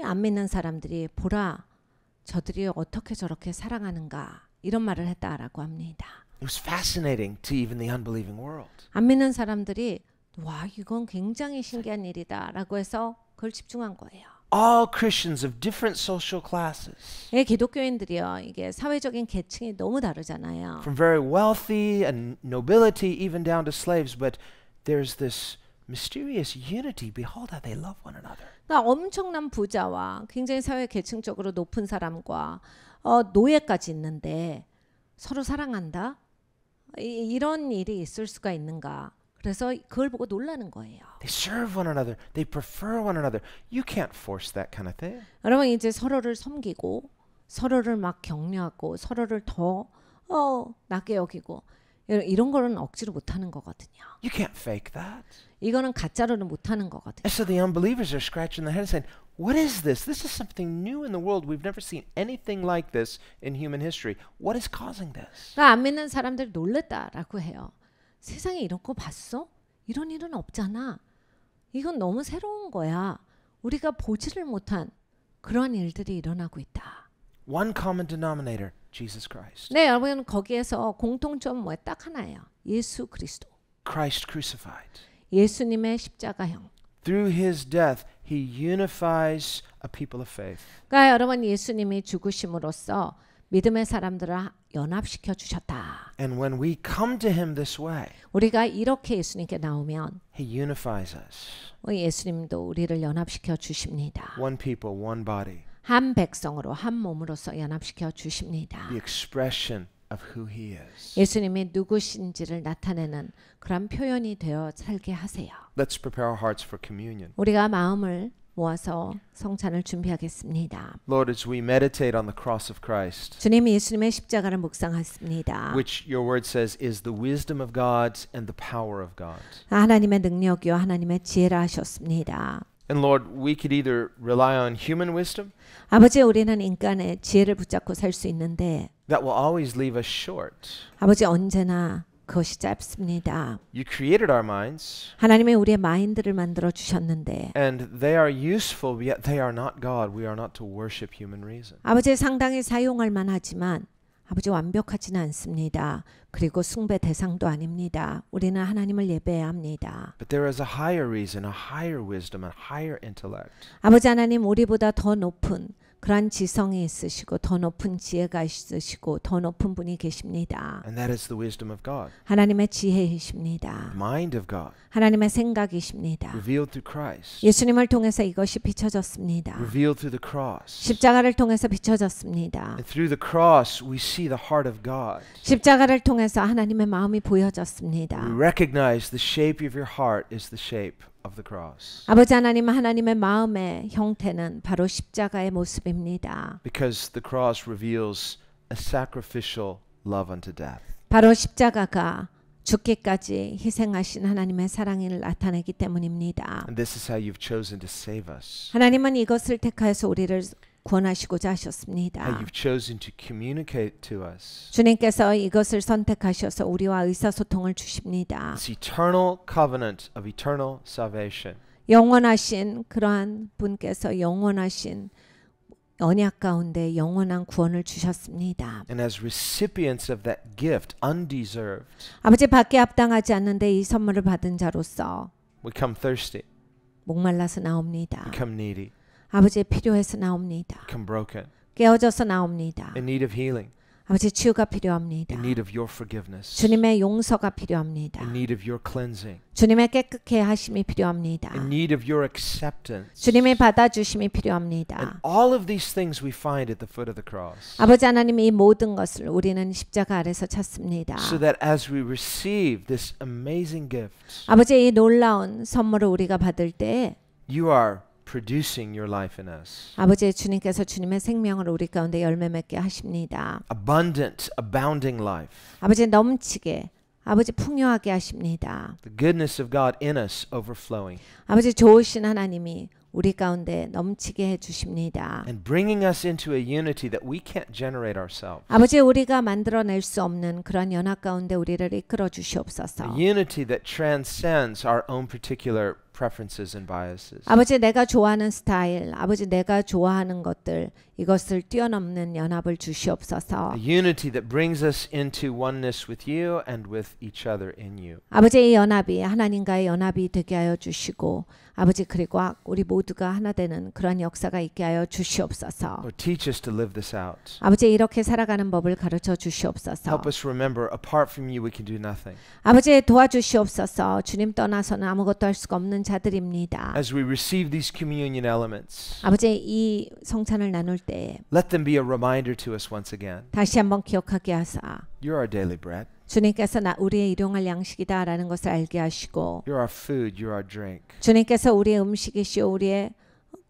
안 믿는 사람들이 보라, 저들이 어떻게 저렇게 사랑하는가 이런 말을 했다라고 합니다. It was fascinating to even the unbelieving world. 안 믿는 사람들이 와 이건 굉장히 신기한 일이다라고 해서 그걸 집중한 거예요. all Christians of different social classes, 예, 기독교인들이요. 이게 사회적인 계층이 너무 다르잖아요. from very wealthy and nobility even down to slaves, but there's this mysterious unity. Behold how they love one another. 그러니까 엄청난 부자와 굉장히 사회 계층적으로 높은 사람과 노예까지 있는데 서로 사랑한다? 이런 일이 있을 수가 있는가? 그래서 그걸 보고 놀라는 거예요. They serve one another. They prefer one another. You can't force that kind of thing. 여러분 이제 서로를 섬기고 서로를 막 격려하고 서로를 더 낮게 여기고 이런 거는 억지로 못하는 거거든요. You can't fake that. 이거는 가짜로는 못하는 거거든요. And so the unbelievers are scratching their head and saying, what is this? This is something new in the world. We've never seen anything like this in human history. What is causing this? 그러니까 안 믿는 사람들이 놀랬다라고 해요. 세상에 이런 거 봤어? 이런 일은 없잖아. 이건 너무 새로운 거야. 우리가 보지를 못한 그런 일들이 일어나고 있다. One common denominator, Jesus Christ. 네, 여러분 거기에서 공통점 뭐야? 딱 하나예요. 예수 그리스도. Christ crucified. 예수님의 십자가형. Through his death, he unifies a people of faith. 그러니까 여러분 예수님이 죽으심으로써 믿음의 사람들을 연합시켜 주셨다. And when we come to him this way, 우리가 이렇게 예수님께 나오면 he unifies us. 예수님도 우리를 연합시켜 주십니다. One people, one body. 한 백성으로 한 몸으로서 연합시켜 주십니다. The expression of who he is. 예수님이 누구신지를 나타내는 그런 표현이 되어 살게 하세요. Let's prepare our hearts for communion. 우리가 마음을 모아서 성찬을 준비하겠습니다. Lord, as we meditate on the cross of Christ, 주님 예수님의 십자가를 묵상하십니다. which your word says is the wisdom of God and the power of God. 하나님의 능력이요 하나님의 지혜라 하셨습니다. And Lord, we could either rely on human wisdom 아버지 우리는 인간의 지혜를 붙잡고 살 수 있는데 that will always leave us short. 아버지 언제나 그것이 짧습니다. You created our minds 하나님이 우리의 마인드를 만들어 주셨는데 and they are useful, yet they are not God. We are not to worship human reason. 아버지 상당히 사용할 만하지만 아버지 완벽하지는 않습니다. 그리고 숭배 대상도 아닙니다. 우리는 하나님을 예배해야 합니다. But there is a higher reason, a higher wisdom, a higher intellect. 아버지 하나님 우리보다 더 높은 그러한 지성이 있으시고 더 높은 지혜가 있으시고 더 높은 분이 계십니다. And that is the wisdom of God, 하나님의 지혜이십니다. the mind of God, 하나님의 생각이십니다. revealed through Christ, 예수님을 통해서 이것이 비춰졌습니다. revealed through the cross. 십자가를 통해서 비춰졌습니다. And through the cross, we see the heart of God. 십자가를 통해서 하나님의 마음이 보여졌습니다. We recognize the shape of your heart is the shape of the cross. 아버지 하나님 하나님의 마음의 형태는 바로 십자가의 모습입니다. Because the cross reveals a sacrificial love unto death. 바로 십자가가 죽기까지 희생하신 하나님의 사랑을 나타내기 때문입니다. And this is how you've chosen to save us. 하나님은 이것을 택하여서 우리를 구원하시고자 How 하셨습니다. you've chosen to communicate to us 주님께서 이것을 선택하셔서 우리와 의사소통을 주십니다. this eternal covenant of eternal salvation. 영원하신 그러한 분께서 영원하신 언약 가운데 영원한 구원을 주셨습니다. And as recipients of that gift, undeserved, 아버지 받기 합당하지 않는데 이 선물을 받은 자로서 we come thirsty, 목말라서 나옵니다. become needy, 아버지 필요해서 나옵니다. become broken, 깨어져서 나옵니다. in need of healing, 아버지 치유가 필요합니다. in need of your forgiveness, 주님의 용서가 필요합니다. in need of your cleansing, 주님의 깨끗게 하심이 필요합니다. in need of your acceptance. 주님의 받아주심이 And 필요합니다. all of these things we find at the foot of the cross. 아버지 하나님 이 모든 것을 우리는 십자가 아래서 찾습니다. So that as we receive this amazing gift, 아버지 이 놀라운 선물을 우리가 받을 때 you are producing your life in us. 아버지 주님께서 주님의 생명을 우리 가운데 열매 맺게 하십니다. Abundant, abounding life. 아버지 넘치게 아버지 풍요하게 하십니다. The goodness of God in us overflowing 아버지 좋으신 하나님이 우리 가운데 넘치게 해 주십니다. and bringing us into a unity that we can't generate ourselves. 아버지 우리가 만들어낼 수 없는 그런 연합 가운데 우리를 이끌어 A 주시옵소서. unity that transcends our own particular preferences and biases. 아버지 내가 좋아하는 스타일, 아버지 내가 좋아하는 것들 이것을 뛰어넘는 연합을 주시옵소서. A unity that brings us into oneness with you and with each other in you. 아버지의 연합이 하나님과의 연합이 되게 하여 주시고 아버지 그리고 우리 모두가 하나 되는 그런 역사가 있게 하여 주시옵소서. Lord, teach us to live this out. 아버지 이렇게 살아가는 법을 가르쳐 주시옵소서. Help us remember, apart from you, we can do nothing. 아버지 도와주시옵소서. 주님 떠나서는 아무것도 할 수가 없는 자들입니다. As we receive these communion elements, 아버지 이 성찬을 나눌 때 let them be a reminder to us once again. 다시 한번 기억하게 하사 You're our daily bread. 주님께서 우리의 일용할 양식이다라는 것을 알게 하시고 You're our food. You're our drink. 주님께서 우리의 음식이시오 우리의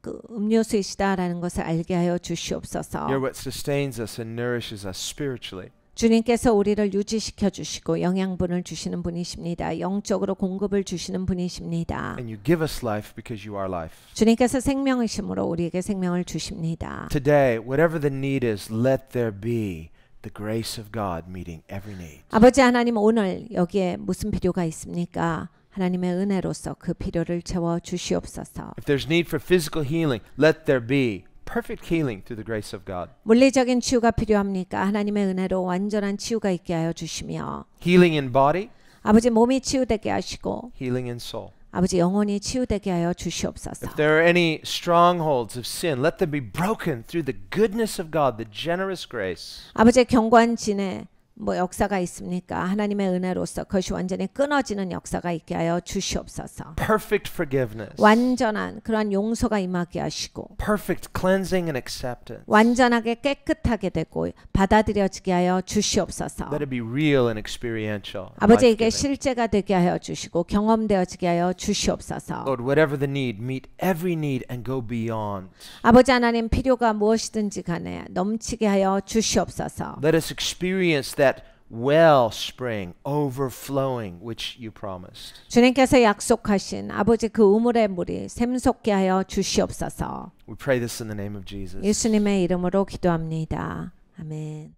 그 음료수이시다라는 것을 알게 하여 주시옵소서. You're what sustains us and nourishes us spiritually. 주님께서 우리를 유지시켜 주시고 영양분을 주시는 분이십니다. 영적으로 공급을 주시는 분이십니다. And you give us life because you are life. 주님께서 생명이심으로 우리에게 생명을 주십니다. Today, whatever the need is, let there be the grace of God meeting every need. 아버지 하나님 오늘 여기에 무슨 필요가 있습니까? 하나님의 은혜로서 그 필요를 채워 주시옵소서. If there's need for physical healing, let there be perfect healing through the grace of God. 물리적인 치유가 필요합니까? 하나님의 은혜로 완전한 치유가 있게 하여 주시며 Healing in body, 아버지 몸이 치유되게 하시고 healing in soul. 아버지 영혼이 치유되게 하여 주시옵소서. If there are any strongholds of sin, let them be broken through the goodness of God, the generous grace. 아버지의 경관진에 뭐 역사가 있습니까? 하나님의 은혜로서 그것이 완전히 끊어지는 역사가 있게 하여 주시옵소서. Perfect forgiveness, 완전한 그러한 용서가 임하게 하시고 perfect cleansing and acceptance. 완전하게 깨끗하게 되고 받아들여지게 하여 주시옵소서. Let it be real and experiential. and 아버지 이게 life-giving. 실제가 되게 하여 주시고 경험되어지게 하여 주시옵소서. Lord, whatever the need, meet every need and go beyond. 아버지 하나님 필요가 무엇이든지 간에 넘치게 하여 주시옵소서. Let us experience that wellspring overflowing which you promised. 주님께서 약속하신 아버지 그 우물의 물이 샘솟게 하여 주시옵소서. We pray this in the name of Jesus. 예수님의 이름으로 기도합니다. 아멘.